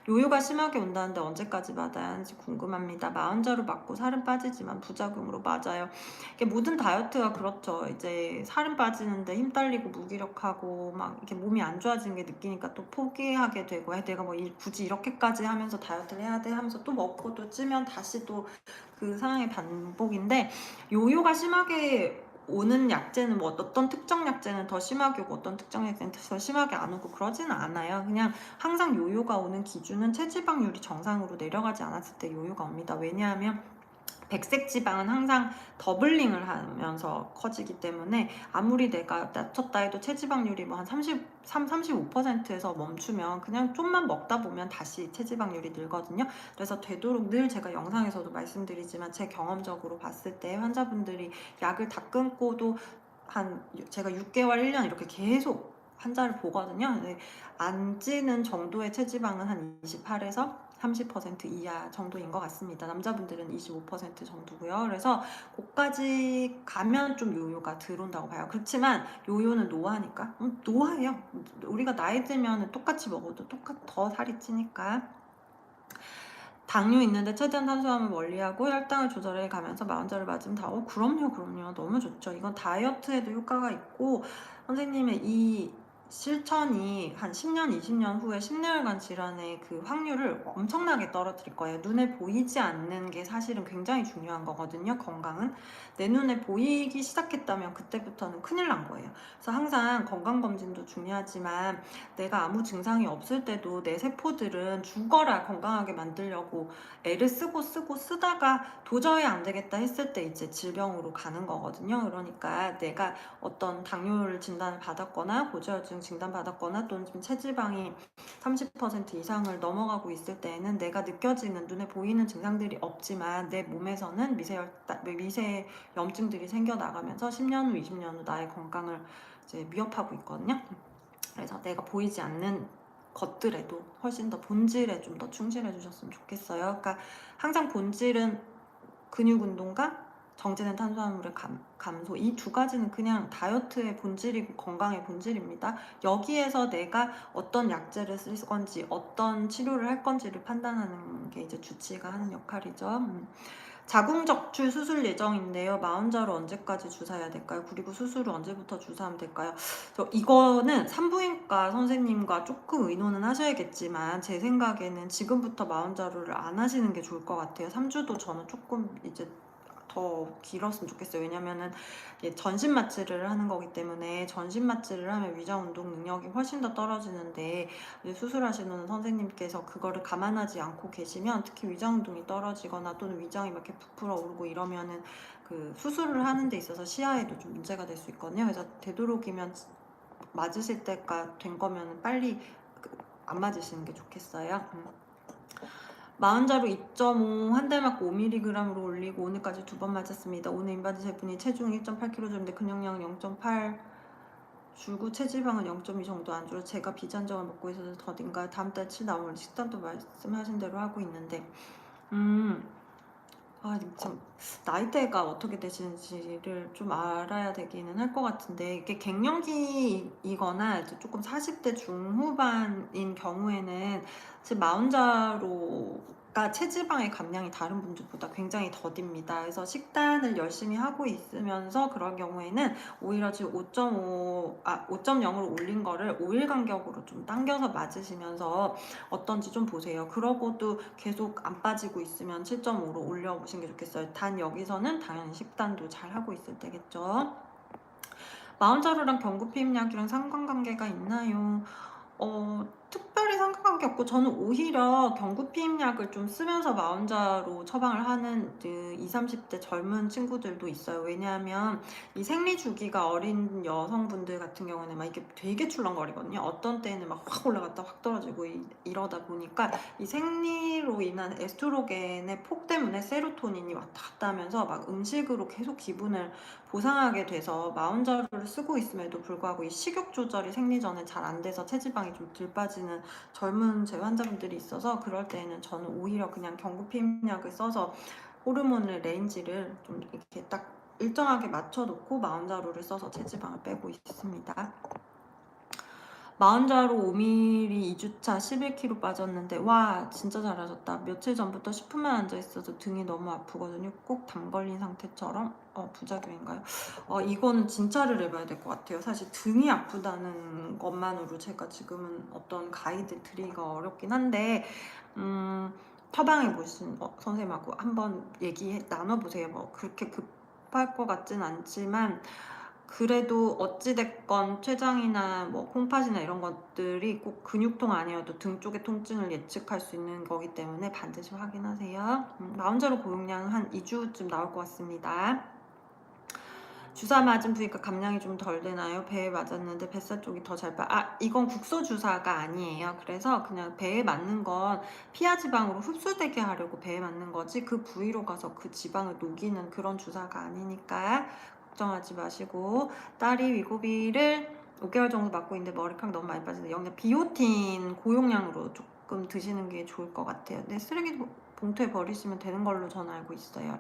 요요가 심하게 온다는데 언제까지 받아야 하는지 궁금합니다. 마흔자로 맞고 살은 빠지지만 부작용으로 맞아요. 이게 모든 다이어트가 그렇죠. 이제 살은 빠지는데 힘 딸리고 무기력하고 막 이렇게 몸이 안 좋아지는 게 느끼니까 또 포기하게 되고 내가 뭐 굳이 이렇게까지 하면서 다이어트를 해야 돼 하면서 또 먹고 또 찌면 다시 또 그 상황의 반복인데 요요가 심하게 오는 약제는 뭐 어떤 특정 약제는 더 심하게 오고 어떤 특정 약제는 더 심하게 안 오고 그러지는 않아요. 그냥 항상 요요가 오는 기준은 체지방률이 정상으로 내려가지 않았을 때 요요가 옵니다. 왜냐하면 백색 지방은 항상 더블링을 하면서 커지기 때문에 아무리 내가 낮췄다 해도 체지방률이 뭐 한 35%에서 멈추면 그냥 좀만 먹다 보면 다시 체지방률이 늘거든요. 그래서 되도록 늘 제가 영상에서도 말씀드리지만 제 경험적으로 봤을 때 환자분들이 약을 다 끊고도 제가 6개월, 1년 이렇게 계속 환자를 보거든요. 근데 안 찌는 정도의 체지방은 한 28에서 30% 이하 정도인 것 같습니다. 남자분들은 25% 정도고요. 그래서 거기까지 가면 좀 요요가 들어온다고 봐요. 그렇지만 요요는 노화니까 노화예요. 우리가 나이 들면 똑같이 먹어도 더 살이 찌니까. 당뇨 있는데 최대한 탄수화물 멀리하고 혈당을 조절해 가면서 마흔자를 맞으면 그럼요. 너무 좋죠. 이건 다이어트에도 효과가 있고 선생님의 이 실천이 한 10년, 20년 후에 심뇌혈관 질환의 그 확률을 엄청나게 떨어뜨릴 거예요. 눈에 보이지 않는 게 사실은 굉장히 중요한 거거든요. 건강은. 내 눈에 보이기 시작했다면 그때부터는 큰일 난 거예요. 그래서 항상 건강검진도 중요하지만 내가 아무 증상이 없을 때도 내 세포들은 죽어라 건강하게 만들려고 애를 쓰다가 도저히 안 되겠다 했을 때 이제 질병으로 가는 거거든요. 그러니까 내가 어떤 당뇨를 진단을 받았거나 고지혈증 진단 받았거나 또는 지금 체지방이 30% 이상을 넘어가고 있을 때에는 내가 느껴지는 눈에 보이는 증상들이 없지만 내 몸에서는 미세 염증들이 생겨나가면서 10년 후, 20년 후 나의 건강을 이제 위협하고 있거든요. 그래서 내가 보이지 않는 것들에도 훨씬 더 본질에 좀 더 충실해 주셨으면 좋겠어요. 그러니까 항상 본질은 근육 운동과 정제된 탄수화물의 감소 이 두 가지는 그냥 다이어트의 본질이고 건강의 본질입니다. 여기에서 내가 어떤 약제를 쓸 건지 어떤 치료를 할 건지를 판단하는 게 이제 주치의가 하는 역할이죠. 자궁적출 수술 예정인데요. 마흔자로 언제까지 주사해야 될까요? 그리고 수술을 언제부터 주사하면 될까요? 이거는 산부인과 선생님과 조금 의논은 하셔야겠지만 제 생각에는 지금부터 마흔자루를 안 하시는 게 좋을 것 같아요. 3주도 저는 조금 이제 더 길었으면 좋겠어요. 왜냐면은 이게 전신 마취를 하는 거기 때문에 전신 마취를 하면 위장 운동 능력이 훨씬 더 떨어지는데 이제 수술하시는 선생님께서 그거를 감안하지 않고 계시면 특히 위장 운동이 떨어지거나 또는 위장이 막 이렇게 부풀어 오르고 이러면은 그 수술을 하는 데 있어서 시야에도 좀 문제가 될 수 있거든요. 그래서 되도록이면 맞으실 때가 된 거면 빨리 안 맞으시는 게 좋겠어요. 마흔자루 2.5 한 달 맞고 5mg으로 올리고 오늘까지 2번 맞았습니다. 오늘 인바디 제분이 체중 1.8kg인데 근육량은 0.8 줄고 체지방은 0.2 정도 안 줄어 제가 비잔정을 먹고 있어서 더딘가요? 다음 달 7 나오면 식단도 말씀하신 대로 하고 있는데 참 나이대가 어떻게 되시는지를 좀 알아야 되기는 할 것 같은데 이게 갱년기이거나 이제 조금 40대 중후반인 경우에는 사실 마흔자로가 체지방의 감량이 다른 분들보다 굉장히 더딥니다. 그래서 식단을 열심히 하고 있으면서 그런 경우에는 오히려 지금 5.0으로 올린 거를 5일 간격으로 좀 당겨서 맞으시면서 어떤지 좀 보세요. 그러고도 계속 안 빠지고 있으면 7.5로 올려보시는 게 좋겠어요. 단 여기서는 당연히 식단도 잘 하고 있을 때겠죠. 마흔자루랑 경구피임약이랑 상관관계가 있나요? 특별히 상관관계 없고 저는 오히려 경구피임약을 좀 쓰면서 마흔자로 처방을 하는 20, 30대 젊은 친구들도 있어요. 왜냐하면 이 생리 주기가 어린 여성분들 같은 경우는 막 이게 되게 출렁거리거든요. 어떤 때는 막 확 올라갔다 확 떨어지고 이러다 보니까 이 생리로 인한 에스트로겐의 폭 때문에 세로토닌이 왔다 갔다 하면서 막 음식으로 계속 기분을 보상하게 돼서 마흔자루를 쓰고 있음에도 불구하고 이 식욕 조절이 생리 전에 잘 안 돼서 체지방이 좀 덜 빠지는 젊은 제 환자분들이 있어서 그럴 때에는 저는 오히려 그냥 경구피임약을 써서 호르몬의 레인지를 좀 이렇게 딱 일정하게 맞춰놓고 마흔자루를 써서 체지방을 빼고 있습니다. 마흔자루 5mm 2주차 11kg 빠졌는데 와 진짜 잘하셨다. 며칠 전부터 10분만 앉아있어도 등이 너무 아프거든요. 꼭 담 걸린 상태처럼 부작용인가요? 이거는 진찰을 해봐야 될 것 같아요. 사실 등이 아프다는 것만으로 제가 지금은 어떤 가이드 드리기가 어렵긴 한데 처방해 보신 선생님하고 한번 나눠보세요. 뭐 그렇게 급할 것 같진 않지만 그래도 어찌됐건 췌장이나 뭐 콩팥이나 이런 것들이 꼭 근육통 아니어도 등 쪽의 통증을 예측할 수 있는 거기 때문에 반드시 확인하세요. 마흔자루 고용량 한 2주쯤 나올 것 같습니다. 주사 맞은 부위가 감량이 좀 덜 되나요? 배에 맞았는데 뱃살 쪽이 더 잘 이건 국소 주사가 아니에요. 그래서 그냥 배에 맞는 건 피하 지방으로 흡수되게 하려고 배에 맞는 거지 그 부위로 가서 그 지방을 녹이는 그런 주사가 아니니까 걱정하지 마시고 딸이 위고비를 5개월 정도 맞고 있는데 머리카락 너무 많이 빠지는데 영양 비오틴 고용량으로 조금 드시는 게 좋을 것 같아요. 근데 쓰레기 봉투에 버리시면 되는 걸로 저는 알고 있어요.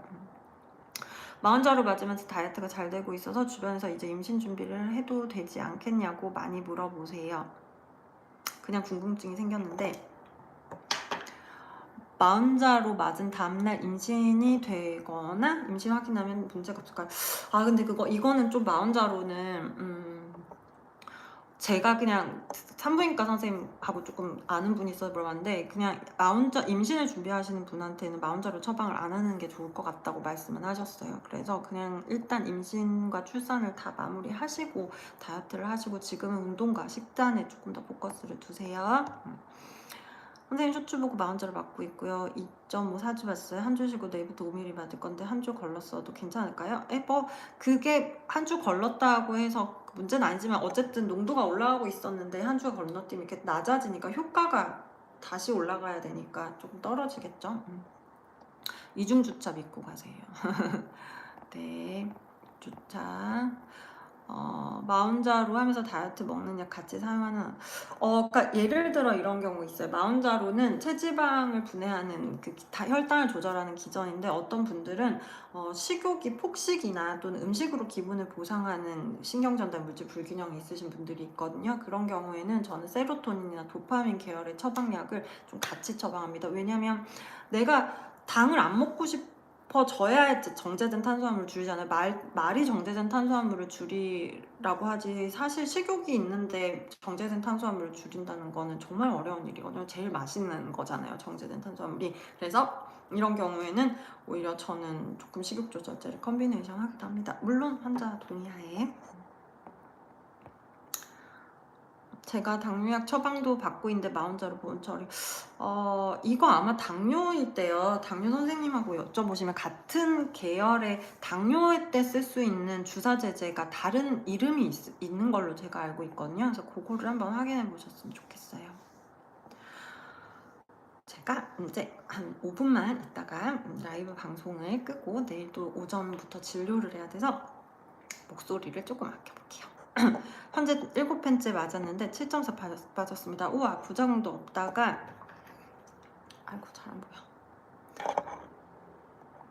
마흔자루 맞으면서 다이어트가 잘 되고 있어서 주변에서 이제 임신 준비를 해도 되지 않겠냐고 많이 물어보세요. 그냥 궁금증이 생겼는데 마흔자루 맞은 다음날 임신이 되거나 임신 확인하면 문제가 없을까요? 근데 이거는 좀 마흔자루는 제가 그냥 산부인과 선생님하고 조금 아는 분이 있어서 물어봤는데 그냥 임신을 준비하시는 분한테는 마흔자루 처방을 안 하는 게 좋을 것 같다고 말씀은 하셨어요. 그래서 그냥 일단 임신과 출산을 다 마무리하시고 다이어트를 하시고 지금은 운동과 식단에 조금 더 포커스를 두세요. 선생님 쇼츠 보고 마흔자루 맞고 있고요. 2.5 4주 봤어요. 한 주 쉬고 내일부터 5mm 맞을 건데 한 주 걸렀어도 괜찮을까요? 그게 한 주 걸렀다고 해서 문제는 아니지만 어쨌든 농도가 올라가고 있었는데 한 주가 건너뛰면 이렇게 낮아지니까 효과가 다시 올라가야 되니까 조금 떨어지겠죠? 이중주차 믿고 가세요. 네, 주차. 마흔자루 하면서 다이어트 먹는 약 같이 사용하는 그러니까 예를 들어 이런 경우 있어요. 마흔자루는 체지방을 분해하는 혈당을 조절하는 기전인데 어떤 분들은 식욕이 폭식이나 또는 음식으로 기분을 보상하는 신경전달 물질 불균형이 있으신 분들이 있거든요. 그런 경우에는 저는 세로토닌이나 도파민 계열의 처방약을 좀 같이 처방합니다. 왜냐면 내가 당을 안 먹고 싶어져야 정제된 탄수화물을 줄이잖아요. 말이 정제된 탄수화물을 줄이라고 하지 사실 식욕이 있는데 정제된 탄수화물을 줄인다는 거는 정말 어려운 일이거든요. 제일 맛있는 거잖아요. 정제된 탄수화물이. 그래서 이런 경우에는 오히려 저는 조금 식욕 조절제를 컨비네이션 하기도 합니다. 물론 환자 동의하에. 제가 당뇨약 처방도 받고 있는데 마흔자로 보온처리. 이거 아마 당뇨일 때요. 당뇨 선생님하고 여쭤보시면 같은 계열의 당뇨 때 쓸 수 있는 주사제제가 다른 이름이 있는 걸로 제가 알고 있거든요. 그래서 그거를 한번 확인해 보셨으면 좋겠어요. 제가 이제 한 5분만 있다가 라이브 방송을 끄고 내일 또 오전부터 진료를 해야 돼서 목소리를 조금 아껴볼게요. 현재 7펜째 맞았는데 7.4 빠졌습니다. 우와, 부작용도 없다가, 아이고 잘 안 보여.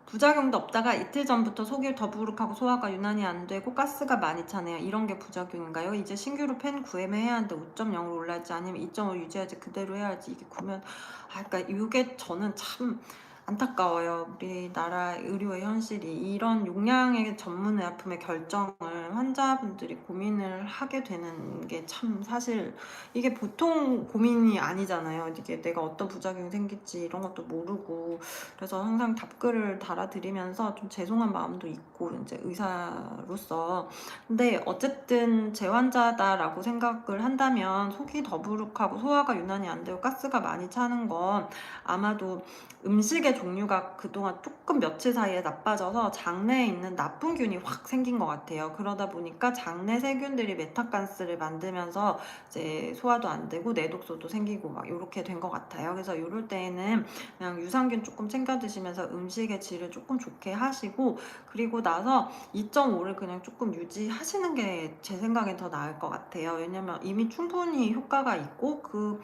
부작용도 없다가 이틀 전부터 속이 더부룩하고 소화가 유난히 안 되고 가스가 많이 차네요. 이런 게 부작용인가요? 이제 신규로 펜 구매해야 하는데 5.0으로 올라야지 아니면 2.5 유지해야지 그대로 해야 할지 이게 구면 그러니까 이게 저는 참 안타까워요. 우리나라 의료의 현실이 이런 용량의 전문 의약품의 결정을 환자분들이 고민을 하게 되는 게 참 사실 이게 보통 고민이 아니잖아요. 이게 내가 어떤 부작용이 생길지 이런 것도 모르고 그래서 항상 답글을 달아드리면서 좀 죄송한 마음도 있고 이제 의사로서 근데 어쨌든 재환자다라고 생각을 한다면 속이 더부룩하고 소화가 유난히 안 되고 가스가 많이 차는 건 아마도 음식의 종류가 그동안 조금 며칠 사이에 나빠져서 장내에 있는 나쁜 균이 확 생긴 것 같아요. 그러다 보니까 장내 세균들이 메타가스를 만들면서 이제 소화도 안 되고 내독소도 생기고 막 이렇게 된 것 같아요. 그래서 이럴 때에는 그냥 유산균 조금 챙겨 드시면서 음식의 질을 조금 좋게 하시고 그리고 나서 2.5를 그냥 조금 유지하시는 게 제 생각엔 더 나을 것 같아요. 왜냐면 이미 충분히 효과가 있고 그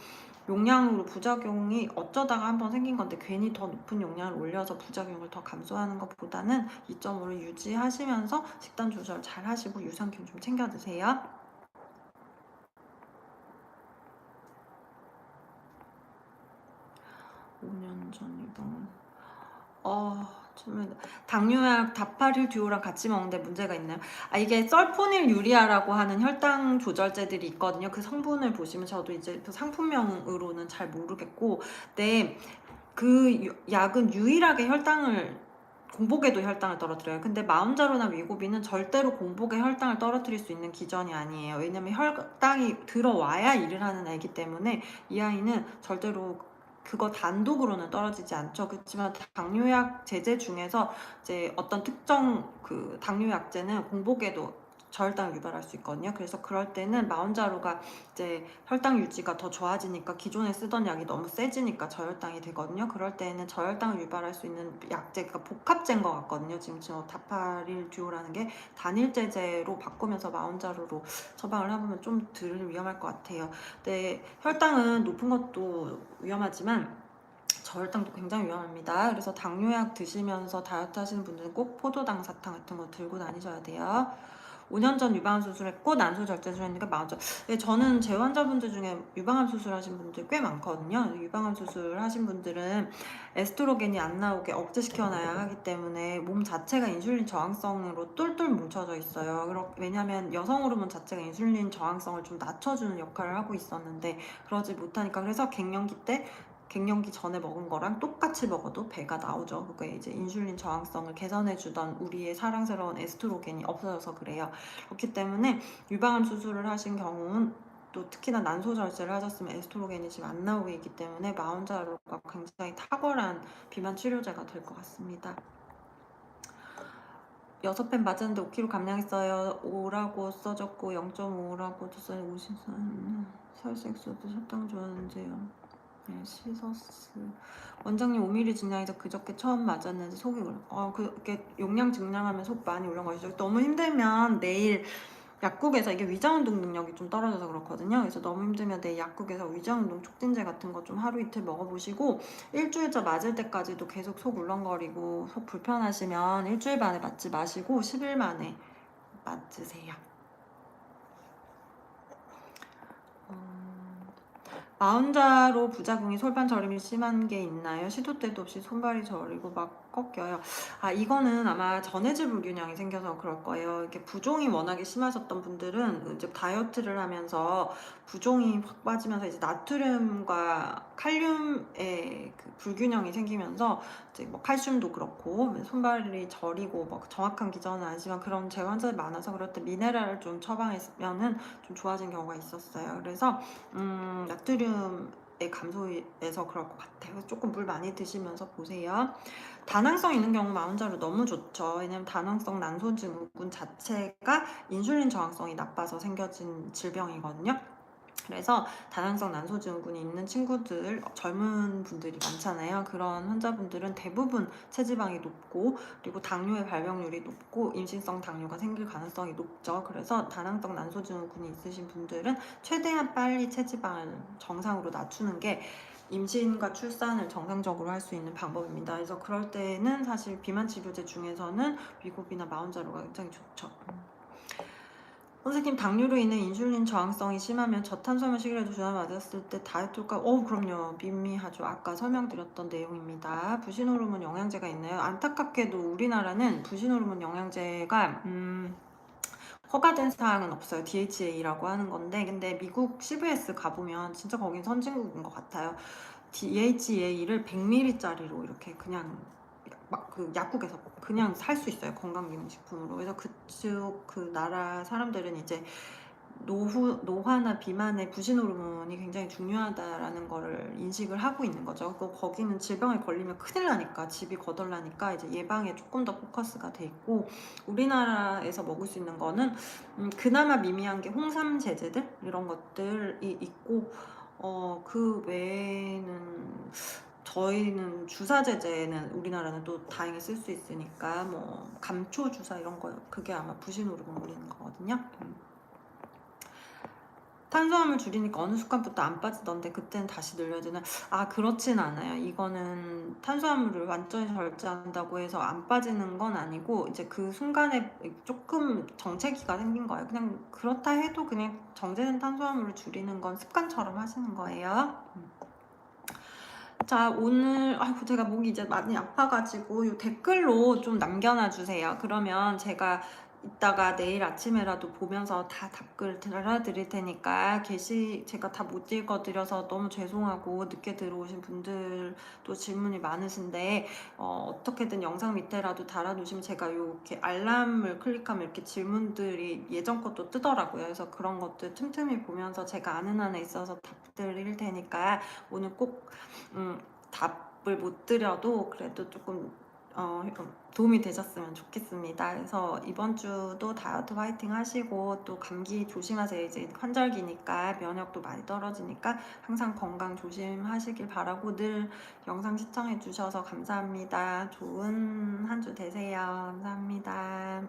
용량으로 부작용이 어쩌다가 한번 생긴 건데 괜히 더 높은 용량을 올려서 부작용을 더 감소하는 것보다는 2.5를 유지하시면서 식단 조절 잘 하시고 유산균 좀 챙겨 드세요. 5년 전이던 처음에 당뇨약 다파릴 듀오랑 같이 먹는데 문제가 있나요? 이게 설포닐 유리아라고 하는 혈당 조절제들이 있거든요. 그 성분을 보시면 저도 이제 그 상품명으로는 잘 모르겠고 그 약은 유일하게 공복에도 혈당을 떨어뜨려요. 근데 마운자로나 위고비는 절대로 공복에 혈당을 떨어뜨릴 수 있는 기전이 아니에요. 왜냐면 혈당이 들어와야 일을 하는 애기 때문에 이 아이는 절대로 그거 단독으로는 떨어지지 않죠. 그렇지만 당뇨약 제제 중에서 이제 어떤 특정 그 당뇨약제는 공복에도 저혈당을 유발할 수 있거든요. 그래서 그럴 때는 마운자로가 이제 혈당 유지가 더 좋아지니까 기존에 쓰던 약이 너무 세지니까 저혈당이 되거든요. 그럴 때는 저혈당을 유발할 수 있는 약제가 복합제인 것 같거든요. 지금 다파릴 듀오라는 게 단일제제로 바꾸면서 마운자로로 처방을 해보면 좀 덜 위험할 것 같아요. 근데 혈당은 높은 것도 위험하지만 저혈당도 굉장히 위험합니다. 그래서 당뇨약 드시면서 다이어트 하시는 분들은 꼭 포도당 사탕 같은 거 들고 다니셔야 돼요. 5년 전 유방암 수술했고 난소 절제술 했는데 맞아. 저는 제 환자분들 중에 유방암 수술하신 분들 꽤 많거든요. 유방암 수술하신 분들은 에스트로겐이 안 나오게 억제시켜놔야 하기 때문에 몸 자체가 인슐린 저항성으로 똘똘 뭉쳐져 있어요. 왜냐하면 여성 호르몬 자체가 인슐린 저항성을 좀 낮춰주는 역할을 하고 있었는데 그러지 못하니까 그래서 갱년기 전에 먹은 거랑 똑같이 먹어도 배가 나오죠. 그게 이제 인슐린 저항성을 개선해주던 우리의 사랑스러운 에스트로겐이 없어져서 그래요. 그렇기 때문에 유방암 수술을 하신 경우는 또 특히나 난소 절제를 하셨으면 에스트로겐이 지금 안 나오고 있기 때문에 마운자로가 굉장히 탁월한 비만 치료제가 될 것 같습니다. 6펜 맞았는데 5kg 감량했어요. 5라고 써졌고 0.5라고 써요. 54. 살색소도 혈당 좋았는데요. 네, 시서스 원장님 5mm 증량해서 그저께 처음 맞았는데 속이 그게 용량 증량하면 속 많이 올라온 거죠. 너무 힘들면 내일 약국에서 이게 위장운동 능력이 좀 떨어져서 그렇거든요. 그래서 너무 힘들면 내일 약국에서 위장운동 촉진제 같은 거 좀 하루 이틀 먹어보시고 일주일째 맞을 때까지도 계속 속 울렁거리고 속 불편하시면 일주일 만에 맞지 마시고 10일 만에 맞으세요. 마흔자로 부작용이 솔반 저림이 심한 게 있나요? 시도 때도 없이 손발이 저리고 막 꺾여요. 이거는 아마 전해질 불균형이 생겨서 그럴 거예요. 이렇게 부종이 워낙에 심하셨던 분들은 이제 다이어트를 하면서 부종이 확 빠지면서 이제 나트륨과 칼륨의 그 불균형이 생기면서 이제 뭐 칼슘도 그렇고 손발이 저리고 뭐 정확한 기전은 아니지만 그런 재환자들이 많아서 그럴 때 미네랄을 좀 처방했으면은 좀 좋아진 경우가 있었어요. 그래서 나트륨의 감소에서 그럴 것 같아요. 그래서 조금 물 많이 드시면서 보세요. 다낭성 있는 경우 마운자로 너무 좋죠. 왜냐면 다낭성 난소 증후군 자체가 인슐린 저항성이 나빠서 생겨진 질병이거든요. 그래서 다낭성 난소증후군이 있는 친구들, 젊은 분들이 많잖아요. 그런 환자분들은 대부분 체지방이 높고, 그리고 당뇨의 발병률이 높고, 임신성 당뇨가 생길 가능성이 높죠. 그래서 다낭성 난소증후군이 있으신 분들은 최대한 빨리 체지방을 정상으로 낮추는 게 임신과 출산을 정상적으로 할 수 있는 방법입니다. 그래서 그럴 때는 사실 비만 치료제 중에서는 위고비나 마운자로가 굉장히 좋죠. 선생님, 당뇨로 인해 인슐린 저항성이 심하면 저탄수화물 식이라도 주사 맞았을 때 다이어트 효과, 그럼요. 미미하죠. 아까 설명드렸던 내용입니다. 부신호르몬 영양제가 있나요? 안타깝게도 우리나라는 부신호르몬 영양제가 허가된 사항은 없어요. DHA라고 하는 건데, 근데 미국 CVS 가보면 진짜 거긴 선진국인 것 같아요. DHA를 100ml짜리로 이렇게 그냥 막 그 약국에서 그냥 살 수 있어요. 건강기능식품으로. 그래서 그쪽 그 나라 사람들은 이제 노화나 비만의 부신호르몬이 굉장히 중요하다라는 거를 인식을 하고 있는 거죠. 거기는 질병에 걸리면 큰일 나니까, 집이 거덜나니까 이제 예방에 조금 더 포커스가 돼 있고, 우리나라에서 먹을 수 있는 거는 그나마 미미한 게 홍삼 제제들 이런 것들이 있고, 그 외에는 저희는 주사 제제는 우리나라는 또 다행히 쓸 수 있으니까 뭐 감초 주사 이런 거 그게 아마 부신호르몬 올리는 거거든요. 탄수화물 줄이니까 어느 습관부터 안 빠지던데 그때는 다시 늘려야 되나? 그렇진 않아요. 이거는 탄수화물을 완전히 절제한다고 해서 안 빠지는 건 아니고 이제 그 순간에 조금 정체기가 생긴 거예요. 그냥 그렇다 해도 그냥 정제된 탄수화물을 줄이는 건 습관처럼 하시는 거예요. 자, 오늘 제가 목이 이제 많이 아파가지고 요 댓글로 좀 남겨놔 주세요. 그러면 제가 이따가 내일 아침에라도 보면서 다 답글 달아드릴 테니까 제가 다 못 읽어드려서 너무 죄송하고 늦게 들어오신 분들도 질문이 많으신데 어떻게든 영상 밑에라도 달아두시면 제가 이렇게 알람을 클릭하면 이렇게 질문들이 예전 것도 뜨더라고요. 그래서 그런 것들 틈틈이 보면서 제가 아는 한에 있어서 답드릴 테니까 오늘 꼭 답을 못 드려도 그래도 조금 도움이 되셨으면 좋겠습니다. 그래서 이번 주도 다이어트 화이팅 하시고 또 감기 조심하세요. 이제 환절기니까 면역도 많이 떨어지니까 항상 건강 조심하시길 바라고 늘 영상 시청해 주셔서 감사합니다. 좋은 한 주 되세요. 감사합니다.